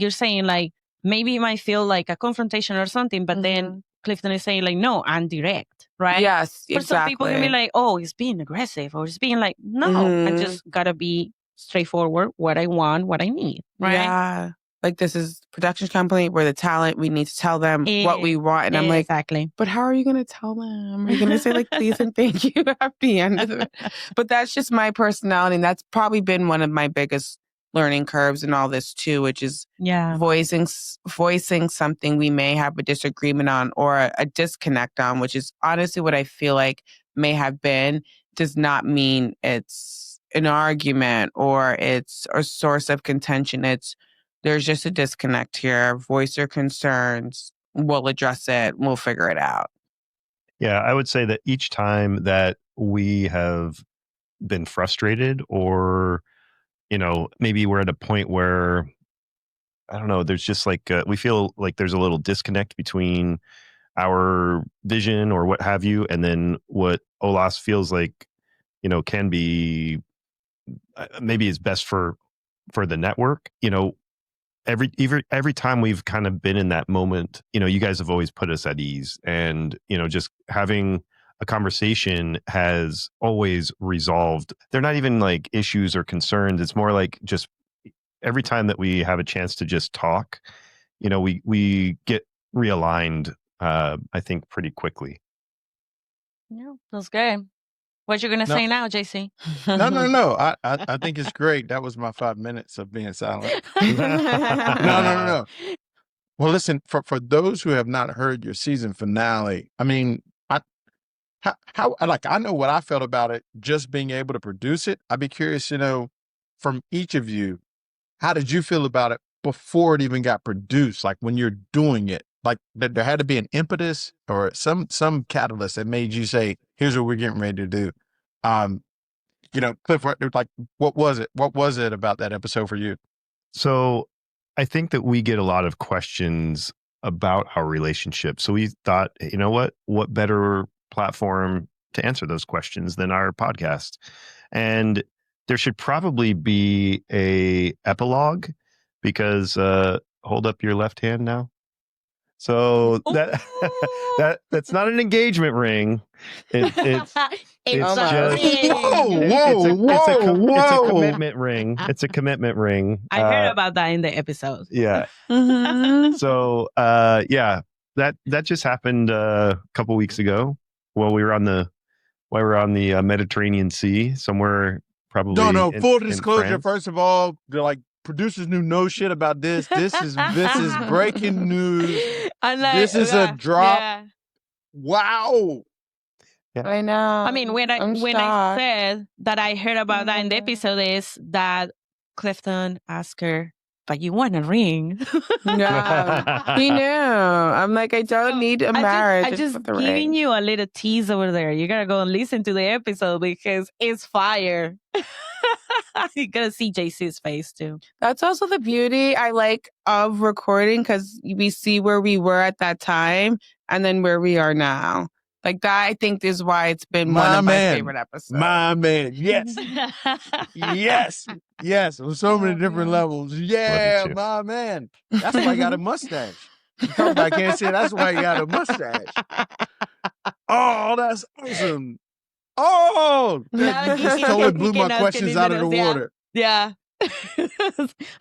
you're saying, like maybe it might feel like a confrontation or something, but then Clifton is saying like, no, I'm direct, right? Yes, For exactly. some people, can be like, oh, he's being aggressive, or he's being like, no, I just gotta be straightforward. What I want, what I need, right? Yeah. Like this is production company. We're the talent. We need to tell them what we want. And I'm like, exactly. But how are you going to tell them? Are you going to say like, please and thank you at the end of it? But that's just my personality. And that's probably been one of my biggest learning curves in all this too, which is voicing something we may have a disagreement on or a disconnect on, which is honestly what I feel like may have been, does not mean it's an argument or it's a source of contention. There's just a disconnect here. Voice your concerns. We'll address it. We'll figure it out. Yeah, I would say that each time that we have been frustrated or, you know, maybe we're at a point where, I don't know, there's just like, we feel like there's a little disconnect between our vision or what have you, and then what OLAS feels like, you know, can be, maybe is best for the network, you know, every time we've kind of been in that moment, you know, you guys have always put us at ease, and, you know, just having a conversation has always resolved. They're not even like issues or concerns. It's more like just every time that we have a chance to just talk, you know, we get realigned, I think pretty quickly. Yeah, that's good. What you gonna say now, JC? No. I think it's great. That was my 5 minutes of being silent. No. Well, listen, for those who have not heard your season finale, I mean, how I know what I felt about it, just being able to produce it. I'd be curious to know from each of you, how did you feel about it before it even got produced? Like when you're doing it, like there had to be an impetus or some catalyst that made you say, here's what we're getting ready to do. You know, Cliff, like, what was it? What was it about that episode for you? So I think that we get a lot of questions about our relationship. So we thought, you know what better platform to answer those questions than our podcast? And there should probably be a epilogue because, hold up your left hand now. So that's not an engagement ring. It's just it's a commitment ring. It's a commitment ring. I heard about that in the episode. Yeah. So that just happened a couple weeks ago while we were on the Mediterranean Sea somewhere. Probably no. Full disclosure. France. First of all, they're like, producers knew no shit about this. This is breaking news. This is a drop. Yeah. Wow. Yeah. I know. I mean, when I said that I heard about that in the episode is that Clifton asked her, but you want a ring? No, he knew. I'm like, I don't need a marriage. I just giving you a little tease over there. You gotta go and listen to the episode because it's fire. You gotta see JC's face too. That's also the beauty I like of recording because we see where we were at that time and then where we are now. Like that, I think is why it's been one of my favorite episodes. My man, yes, yes, on so many different levels. Yeah, my man. That's why I got a mustache. I can't say that's why you got a mustache. Oh, that's awesome. Oh, that just totally blew my questions out of the water. Yeah.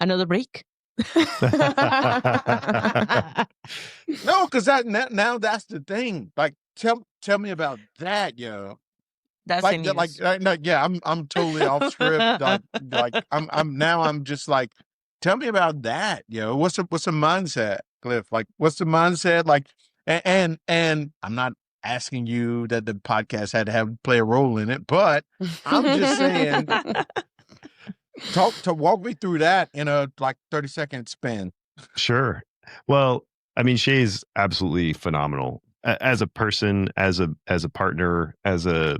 Another break? No, because now that's the thing. Like, tell me about that, yo. That's like the news. I'm totally off script. I'm just like, tell me about that, yo. What's the mindset, Clif? Like, what's the mindset? Like, and I'm not asking you that the podcast had to play a role in it, but I'm just saying, walk me through that in a 30-second span. Sure. Well, I mean, Shay's absolutely phenomenal as a person, as a partner, as a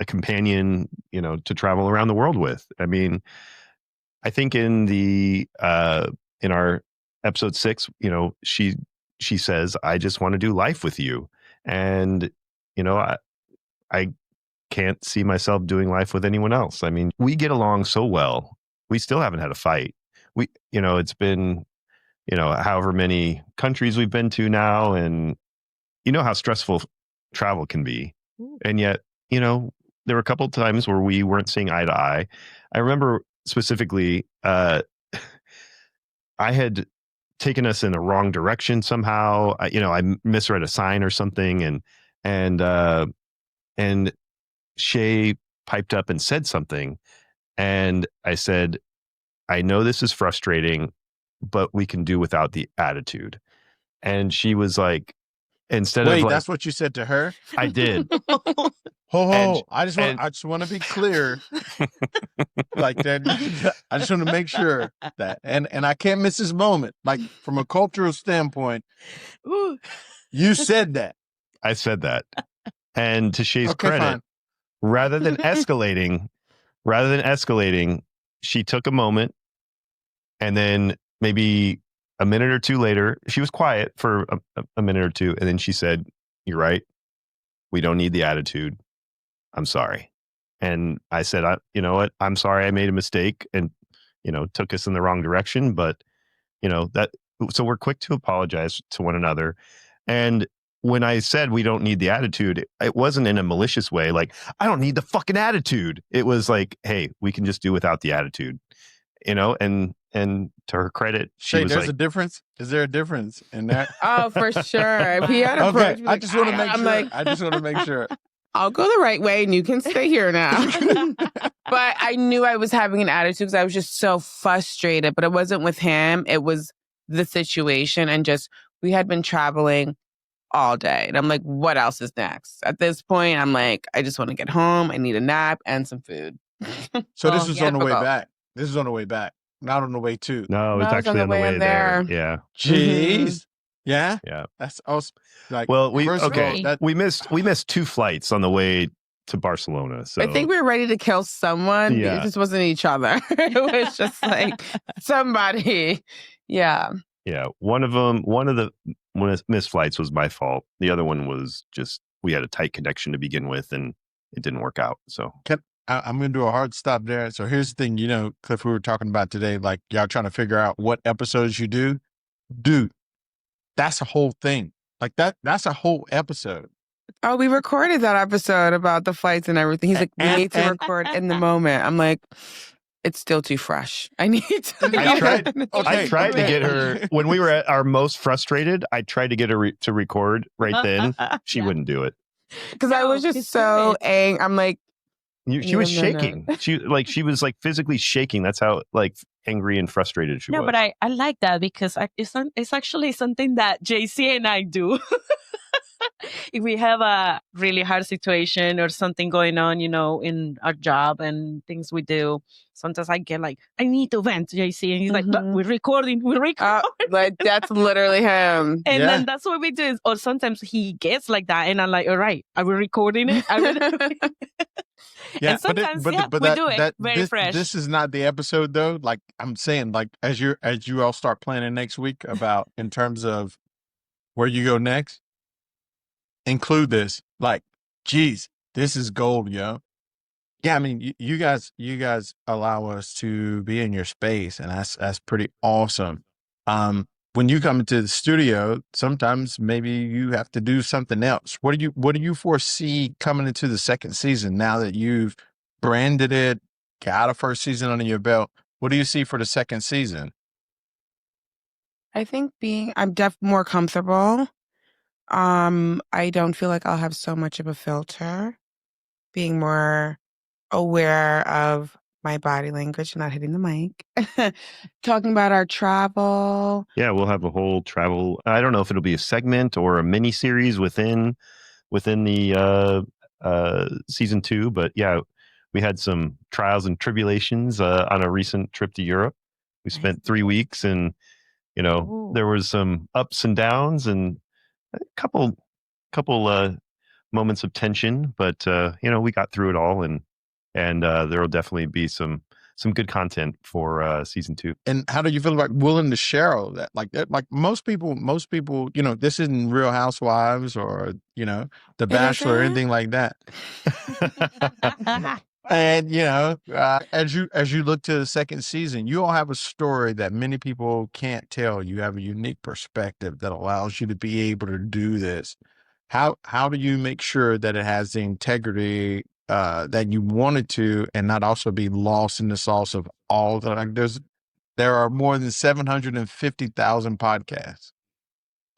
companion, to travel around the world with. I mean, I think in our episode 6, she says, I just want to do life with you. And, I can't see myself doing life with anyone else. I mean, we get along so well. We still haven't had a fight. It's been, however many countries we've been to now, and you know how stressful travel can be. And yet, there were a couple of times where we weren't seeing eye to eye. I remember specifically, I had taken us in the wrong direction somehow. I misread a sign or something, and Shay piped up and said something, and I said, I know this is frustrating, but we can do without the attitude. And she was like, Wait, that's what you said to her? I did. I just want to be clear. Like that, I just want to make sure that, and I can't miss this moment. Like, from a cultural standpoint, you said that. I said that. And to Shay's credit, fine. rather than escalating, she took a moment, and then maybe a minute or two later, she was quiet for a minute or two, and then she said, "You're right. We don't need the attitude. I'm sorry." And I said, you know what? I'm sorry I made a mistake and, took us in the wrong direction. But, so we're quick to apologize to one another. And when I said we don't need the attitude, it wasn't in a malicious way. Like, I don't need the fucking attitude. It was like, hey, we can just do without the attitude, and to her credit, she was there's like, a difference. Is there a difference in that? Oh, for sure. If he had a okay, I just want to make sure. I just want to make sure. I'll go the right way and you can stay here now. But I knew I was having an attitude because I was just so frustrated. But it wasn't with him. It was the situation. And we had been traveling all day. And I'm like, what else is next? At this point, I'm like, I just want to get home. I need a nap and some food. So this was on the way back. This is on the way back, not on the way to. No, it's actually on the way there. Yeah. Jeez. Mm-hmm. Yeah. Yeah. That's awesome. Like, well, we missed 2 flights on the way to Barcelona. So I think we were ready to kill someone. Yeah. It just wasn't each other. It was just like somebody. Yeah. Yeah. One of the missed flights was my fault. The other one was just, we had a tight connection to begin with and it didn't work out. So I'm going to do a hard stop there. So here's the thing, Clif, we were talking about today, like y'all trying to figure out what episodes you do. Dude, that's a whole thing. Like that's a whole episode. Oh, we recorded that episode about the flights and everything. He's like, we need to record in the moment. I'm like, it's still too fresh. I need to. I tried to get her, when we were at our most frustrated, I tried to get her to record right then. She wouldn't do it. Because I was just so angry. I'm like, she was shaking. She was like physically shaking. That's how angry and frustrated she was. No, but I like that because it's actually something that J.C. and I do. If we have a really hard situation or something going on, in our job and things we do, sometimes I get like, I need to vent, J.C. And he's like, but we're recording. Like, that's literally him. And then that's what we do. Or sometimes he gets like that. And I'm like, all right, are we recording it? Yeah, and sometimes we do it very fresh. This is not the episode though. Like I'm saying, like as you all start planning next week about in terms of where you go next, include this. Like, geez, this is gold, yo. Yeah, I mean, you guys allow us to be in your space, and that's pretty awesome. when you come into the studio, sometimes maybe you have to do something else. What do you foresee coming into the second season now that you've branded it, got a first season under your belt? What do you see for the second season? I think I'm more comfortable. I don't feel like I'll have so much of a filter, being more aware of my body language, not hitting the mic, talking about our travel. Yeah, we'll have a whole travel. I don't know if it'll be a segment or a mini series within the season 2, but yeah, we had some trials and tribulations on a recent trip to Europe. We spent 3 weeks, and there was some ups and downs and a couple moments of tension, but we got through it all, and there will definitely be some good content for season 2. And how do you feel about willing to share all of that? Like most people, this isn't Real Housewives or, The Bachelor or anything like that. And, as you look to the second season, you all have a story that many people can't tell. You have a unique perspective that allows you to be able to do this. How do you make sure that it has the integrity that you wanted to, and not also be lost in the sauce of all the, there are more than 750,000 podcasts.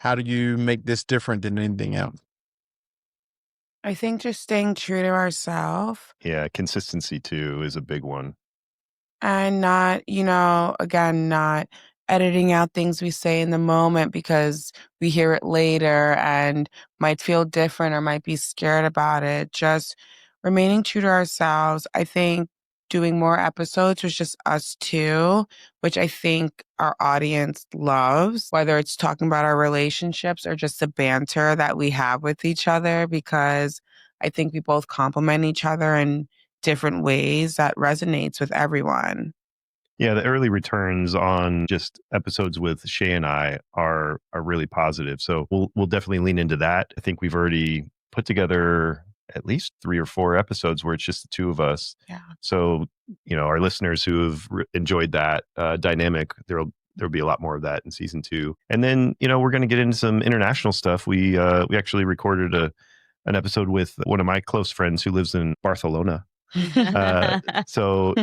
How do you make this different than anything else? I think just staying true to ourselves. Yeah, consistency too is a big one. And not, again, not editing out things we say in the moment because we hear it later and might feel different or might be scared about it. Just remaining true to ourselves. I think doing more episodes was just us two, which I think our audience loves, whether it's talking about our relationships or just the banter that we have with each other, because I think we both complement each other in different ways that resonates with everyone. Yeah, the early returns on just episodes with Shay and I are really positive. So we'll definitely lean into that. I think we've already put together at least 3 or 4 episodes where it's just the two of us. Yeah. So, our listeners who have enjoyed that dynamic, there'll be a lot more of that in season 2. And then, we're going to get into some international stuff. We actually recorded an episode with one of my close friends who lives in Barcelona. So,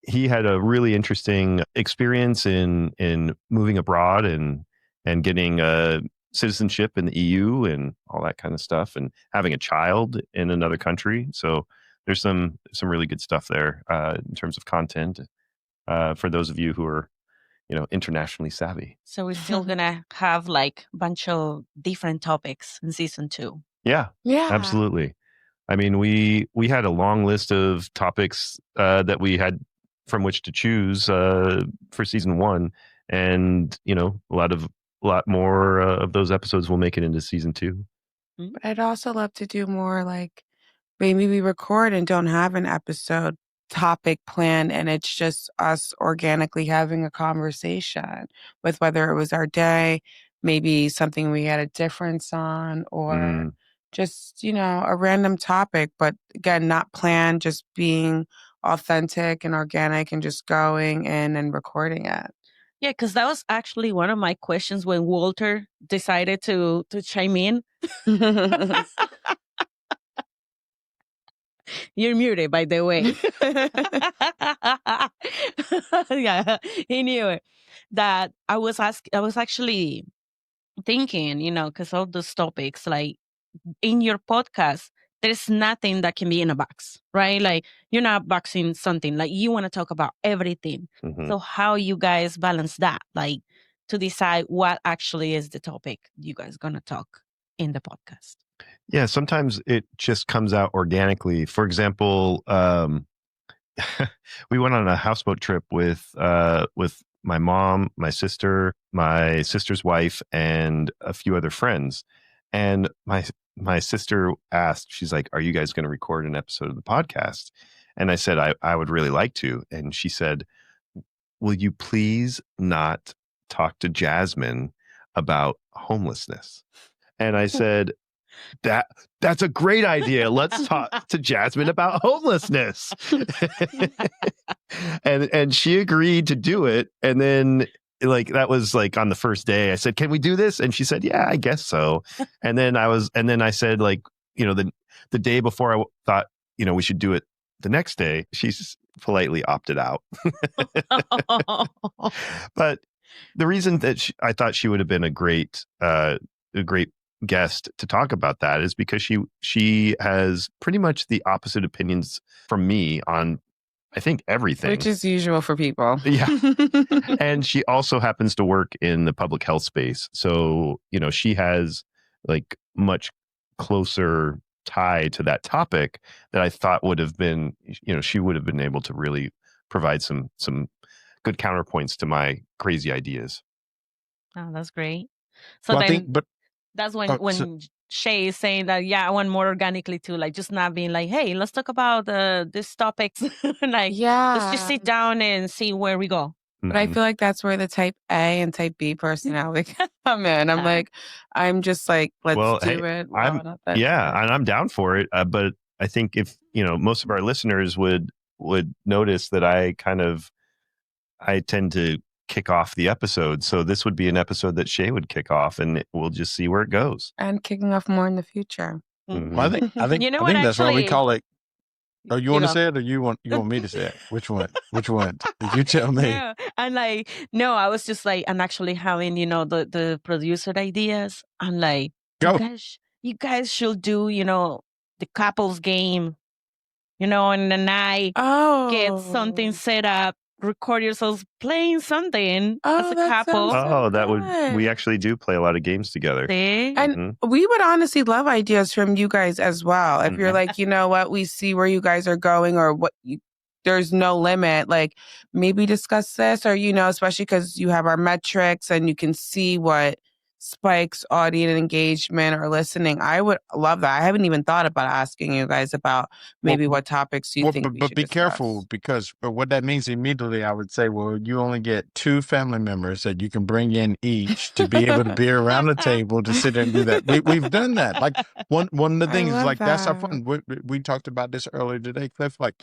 he had a really interesting experience in moving abroad and getting citizenship in the EU and all that kind of stuff, and having a child in another country. So there's some really good stuff there in terms of content for those of you who are internationally savvy. So we're still gonna have like a bunch of different topics in season 2. Yeah, absolutely. I mean, we had a long list of topics that we had from which to choose for season 1, and a lot more of those episodes will make it into season 2. But I'd also love to do more, like maybe we record and don't have an episode topic planned, and it's just us organically having a conversation with whether it was our day, maybe something we had a difference on, or just, a random topic, but again, not planned, just being authentic and organic and just going in and recording it. Yeah, because that was actually one of my questions when Walter decided to chime in. You're muted, by the way. Yeah, he knew it. That I was actually thinking, because of those topics, like in your podcast, there's nothing that can be in a box, right? Like you're not boxing something, like you want to talk about everything. Mm-hmm. So how you guys balance that, like to decide what actually is the topic you guys going to talk in the podcast? Yeah, sometimes it just comes out organically. For example, we went on a houseboat trip with my mom, my sister's wife, and a few other friends. And my sister asked, she's like, "Are you guys going to record an episode of the podcast?" And I said, I would really like to. And she said, "Will you please not talk to Jasmine about homelessness?" And I said, that's a great idea. Let's talk to Jasmine about homelessness. and she agreed to do it. And then like that was like on the first day. I said, "Can we do this?" And she said, "Yeah, I guess so." And then I said, like, the day before I thought, we should do it the next day, she's politely opted out. But the reason that I thought she would have been a great guest to talk about that is because she has pretty much the opposite opinions from me on, I think, everything. Which is usual for people. Yeah. And she also happens to work in the public health space. So, she has like much closer tie to that topic that I thought would have been, she would have been able to really provide some good counterpoints to my crazy ideas. Oh, that's great. So Well, then that's when Shay is saying that, I want more organically too, like just not being like, hey, let's talk about these topics. Like, let's just sit down and see where we go. But I feel like that's where the type A and type B personality come in. I'm like, I'm just like, let's do it. And I'm down for it. But I think if, most of our listeners would notice that I tend to kick off the episode. So this would be an episode that Shay would kick off, and we'll just see where it goes. And kicking off more in the future. Well, I think that's why we call it. Oh, you want to say it, or you want me to say it? Which one? You tell me. Yeah. And like, no, I was just like, and actually having, the producer ideas. I'm like, you guys should do, the couples game, and then I get something set up, record yourselves playing something as a couple. We actually do play a lot of games together. See? And we would honestly love ideas from you guys as well. If you're like, you know what, we see where you guys are going, or there's no limit, like maybe discuss this, or, especially because you have our metrics and you can see what spikes audience engagement or listening. I would love that. I haven't even thought about asking you guys about maybe what topics you think we but should be discuss. careful, because what that means immediately, I would say, well, you only get 2 family members that you can bring in each to be able to be around the table to sit there and do that. We've done that. Like one of the things is like that's our fun. We talked about this earlier today, Cliff. Like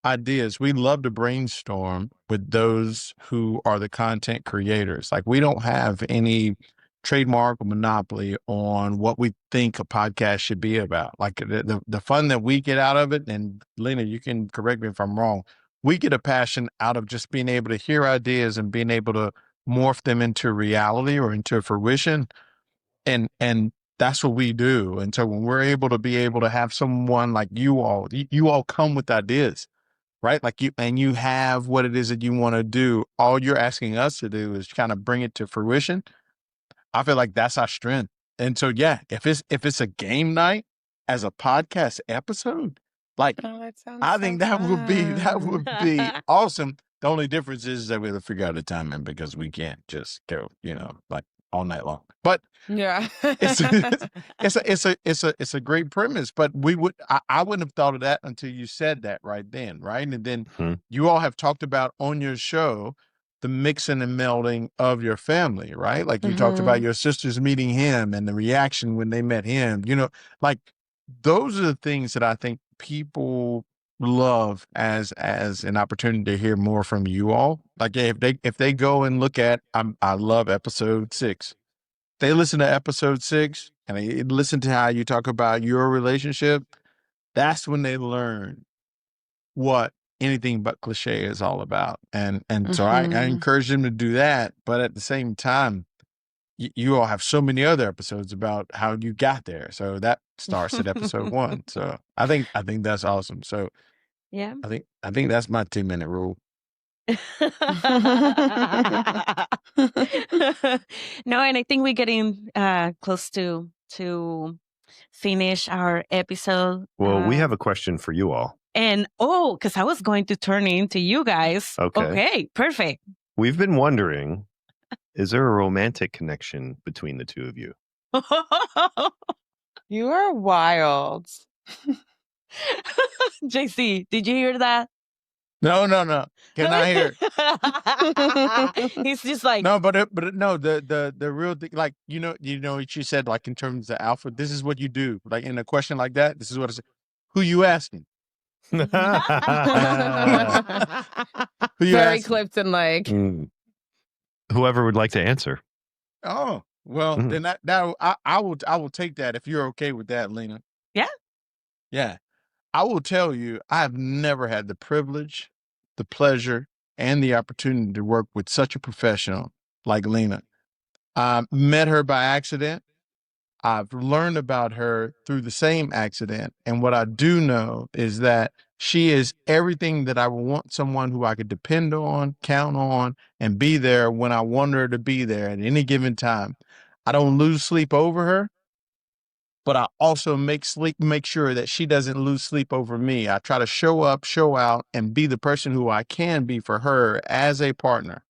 ideas, we love to brainstorm with those who are the content creators. Like we don't have any trademark or monopoly on what we think a podcast should be about. Like the fun that we get out of it, and Lina, you can correct me if I'm wrong, we get a passion out of just being able to hear ideas and being able to morph them into reality or into fruition. And that's what we do. And so when we're able to have someone like you all come with ideas, right? Like you have what it is that you want to do. All you're asking us to do is kind of bring it to fruition. I feel like that's our strength. And so, if it's a game night as a podcast episode, like I think that would be awesome. The only difference is that we have to figure out the timing, because we can't just go, like all night long. But yeah, it's a great premise. But I wouldn't have thought of that until you said that right then, right? And then you all have talked about on your show the mixing and melding of your family, right? Like you talked about your sisters meeting him and the reaction when they met him, like those are the things that I think people love as an opportunity to hear more from you all. Like if they go and look at, I love episode 6. They listen to episode 6 and they listen to how you talk about your relationship. That's when they learn what Anything But CliShay is all about. And so I encourage them to do that. But at the same time, you all have so many other episodes about how you got there. So that starts at episode 1. So I think that's awesome. So yeah, I think that's my 2-minute rule. No, and I think we're getting close to finish our episode. Well, we have a question for you all. And because I was going to turn into you guys. Okay, perfect. We've been wondering, is there a romantic connection between the two of you? You are wild. J.C., did you hear that? No. Can I hear it? He's just like, no, but no, the real thing, like, what she said, like in terms of alpha, this is what you do. Like in a question like that, this is what I said. Who you asking? Who you Very asking? Clifton like. whoever would like to answer. Oh, well, then I will take that if you're okay with that, Lina. Yeah. Yeah. I will tell you, I have never had the privilege, the pleasure, and the opportunity to work with such a professional like Lina. I met her by accident. I've learned about her through the same accident. And what I do know is that she is everything that I would want someone who I could depend on, count on, and be there when I want her to be there at any given time. I don't lose sleep over her, but I also make sure that she doesn't lose sleep over me. I try to show up, show out, and be the person who I can be for her as a partner.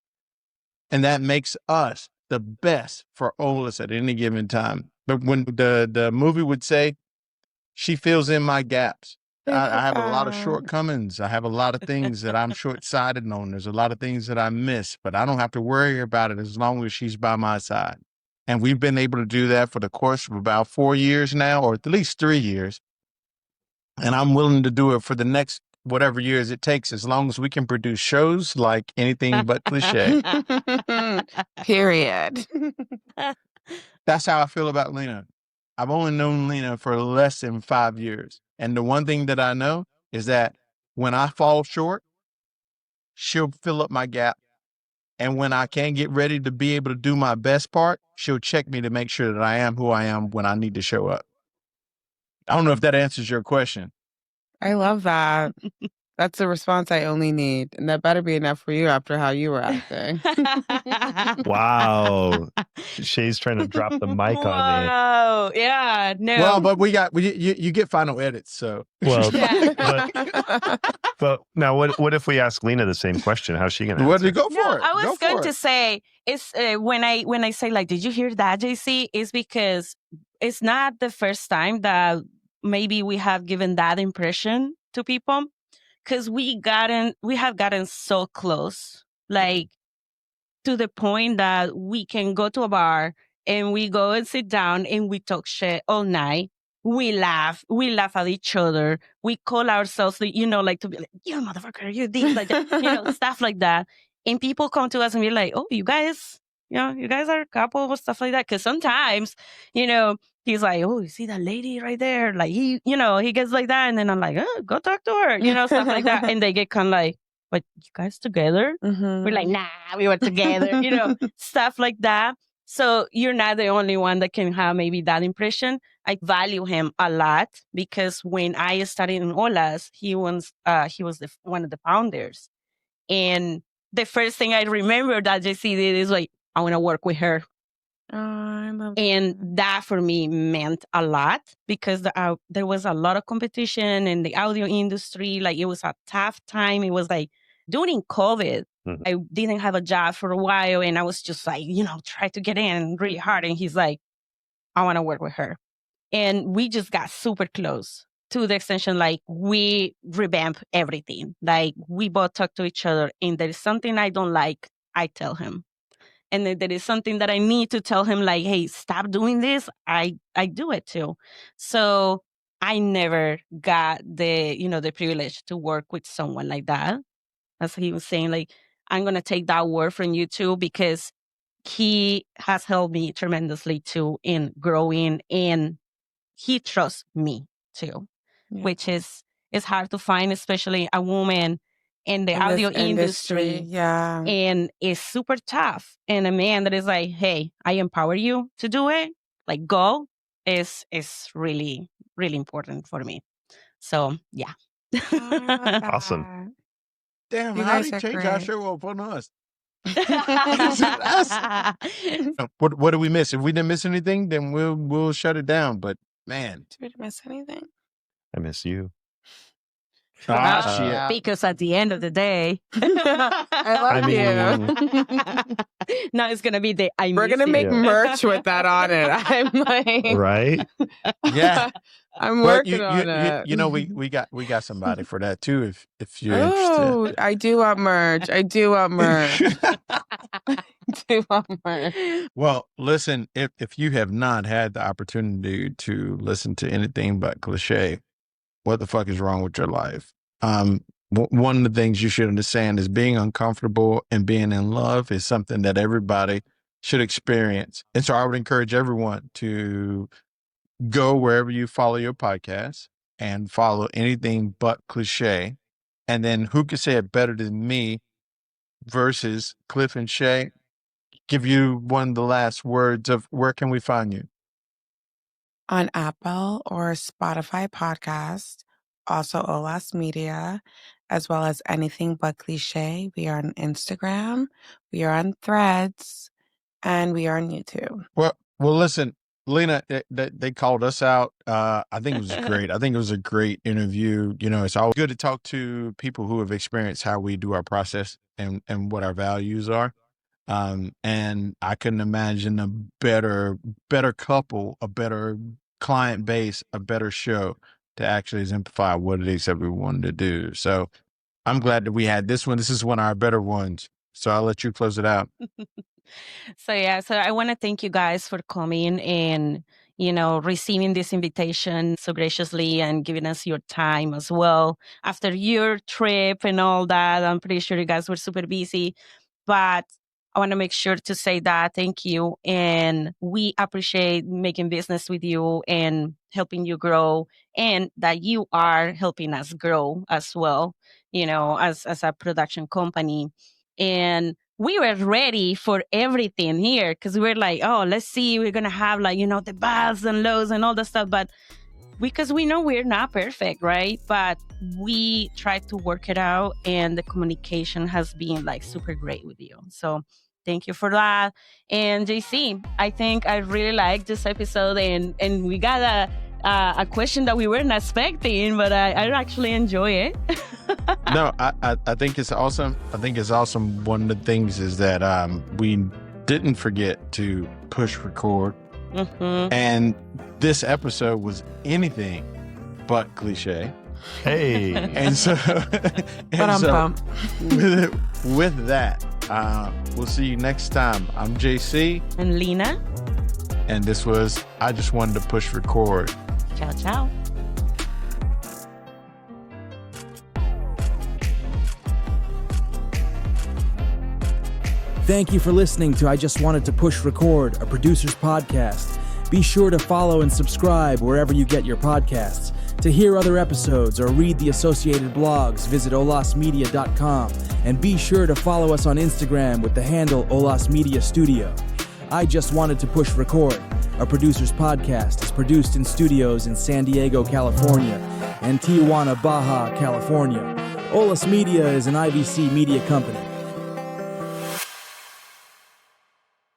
And that makes us the best for OLAS at any given time. But when the movie would say, she fills in my gaps. I have a lot of shortcomings. I have a lot of things that I'm short-sighted on. There's a lot of things that I miss, but I don't have to worry about it as long as she's by my side. And we've been able to do that for the course of about 4 years now, or at least 3 years. And I'm willing to do it for the next whatever years it takes, as long as we can produce shows like Anything But CliShay. Period. That's how I feel about Lina. I've only known Lina for less than 5 years. And the one thing that I know is that when I fall short, she'll fill up my gap. And when I can't get ready to be able to do my best part, she'll check me to make sure that I am who I am when I need to show up. I don't know if that answers your question. I love that. That's the response I only need. And that better be enough for you after how you were acting. Wow. Shay's trying to drop the mic on me. Oh, yeah. No. Well, but you get final edits, so. Well, but now what if we ask Lina the same question? How's she going to answer? Go for it. I was going to say, it's when I say, like, did you hear that, JC? It's because it's not the first time that maybe we have given that impression to people, because we have gotten so close, like, to the point that we can go to a bar and we go and sit down and we talk shit all night. We laugh at each other. We call ourselves, like to be like, you motherfucker, you this, like that, stuff like that. And people come to us and be like, oh, you guys are a couple or stuff like that. Because sometimes, he's like, oh, you see that lady right there? Like he gets like that. And then I'm like, oh, go talk to her, stuff like that. And they get kind of like, but you guys together? Mm-hmm. We're like, nah, we were together, stuff like that. So you're not the only one that can have maybe that impression. I value him a lot because when I started in OLAS, he was one of the founders. And the first thing I remember that JC did is like, I want to work with her. Oh, I love that. And that for me meant a lot because there was a lot of competition in the audio industry. Like, it was a tough time. It was like during COVID. Mm-hmm. I didn't have a job for a while and I was just like, try to get in really hard. And he's like, I want to work with her. And we just got super close to the extension, like we revamp everything. Like, we both talk to each other and there is something I don't like, I tell him. And then there is something that I need to tell him, like, hey, stop doing this. I do it too. So I never got the privilege to work with someone like that. As he was saying, like, I'm going to take that word from you too, because he has helped me tremendously too in growing, and he trusts me too, which is hard to find, especially a woman in the audio industry. Yeah. And it's super tough. And a man that is like, hey, I empower you to do it, like, go, is really, really important for me. So, yeah. Awesome. Damn, how did he change our show up on us? What do we miss? If we didn't miss anything, then we'll shut it down. But man, did we miss anything? I miss you. Shit. Because at the end of the day, I love you. Now it's gonna be we're gonna make merch with that on it. I'm like, right? Yeah. I'm working on it. We got somebody for that too. If you're interested. I do want merch. I do want merch. Well, listen. If you have not had the opportunity to listen to Anything But CliShay, what the fuck is wrong with your life? one of the things you should understand is being uncomfortable and being in love is something that everybody should experience. And so I would encourage everyone to go wherever you follow your podcast and follow Anything But CliShay. And then who could say it better than me versus Clif and Shay? Give you one of the last words of where can we find you? On Apple or Spotify podcast, also OLAS Media, as well as Anything But CliShay. We are on Instagram, we are on Threads, and we are on YouTube. Well, listen, Lina, they called us out. I think it was great. I think it was a great interview. You know, it's always good to talk to people who have experienced how we do our process and what our values are. And I couldn't imagine a better couple, a better client base, a better show to actually exemplify what it is that we wanted to do. So I'm glad that we had this one. This is one of our better ones. So I'll let you close it out. So I want to thank you guys for coming and, receiving this invitation so graciously and giving us your time as well. After your trip and all that, I'm pretty sure you guys were super busy, but I want to make sure to say that thank you. And we appreciate making business with you and helping you grow, and that you are helping us grow as well, as a production company. And we were ready for everything here because we were like, oh, let's see, we're going to have the buzz and lows and all that stuff. But because we know we're not perfect, right? But we tried to work it out, and the communication has been super great with you. So thank you for that. And JC, I think I really liked this episode, and we got a question that we weren't expecting, but I actually enjoy it. No, I think it's awesome. I think it's awesome. One of the things is that we didn't forget to push record. Mm-hmm. And this episode was anything but CliShay. Hey. And so, with that, we'll see you next time. I'm JC. And Lina. And this was I Just Wanted to Push Record. Ciao, ciao. Thank you for listening to I Just Wanted to Push Record, a producer's podcast. Be sure to follow and subscribe wherever you get your podcasts. To hear other episodes or read the associated blogs, visit olasmedia.com. And be sure to follow us on Instagram with the handle OLAS Media Studio. I Just Wanted to Push Record, a producer's podcast, is produced in studios in San Diego, California, and Tijuana, Baja, California. OLAS Media is an IVC media company.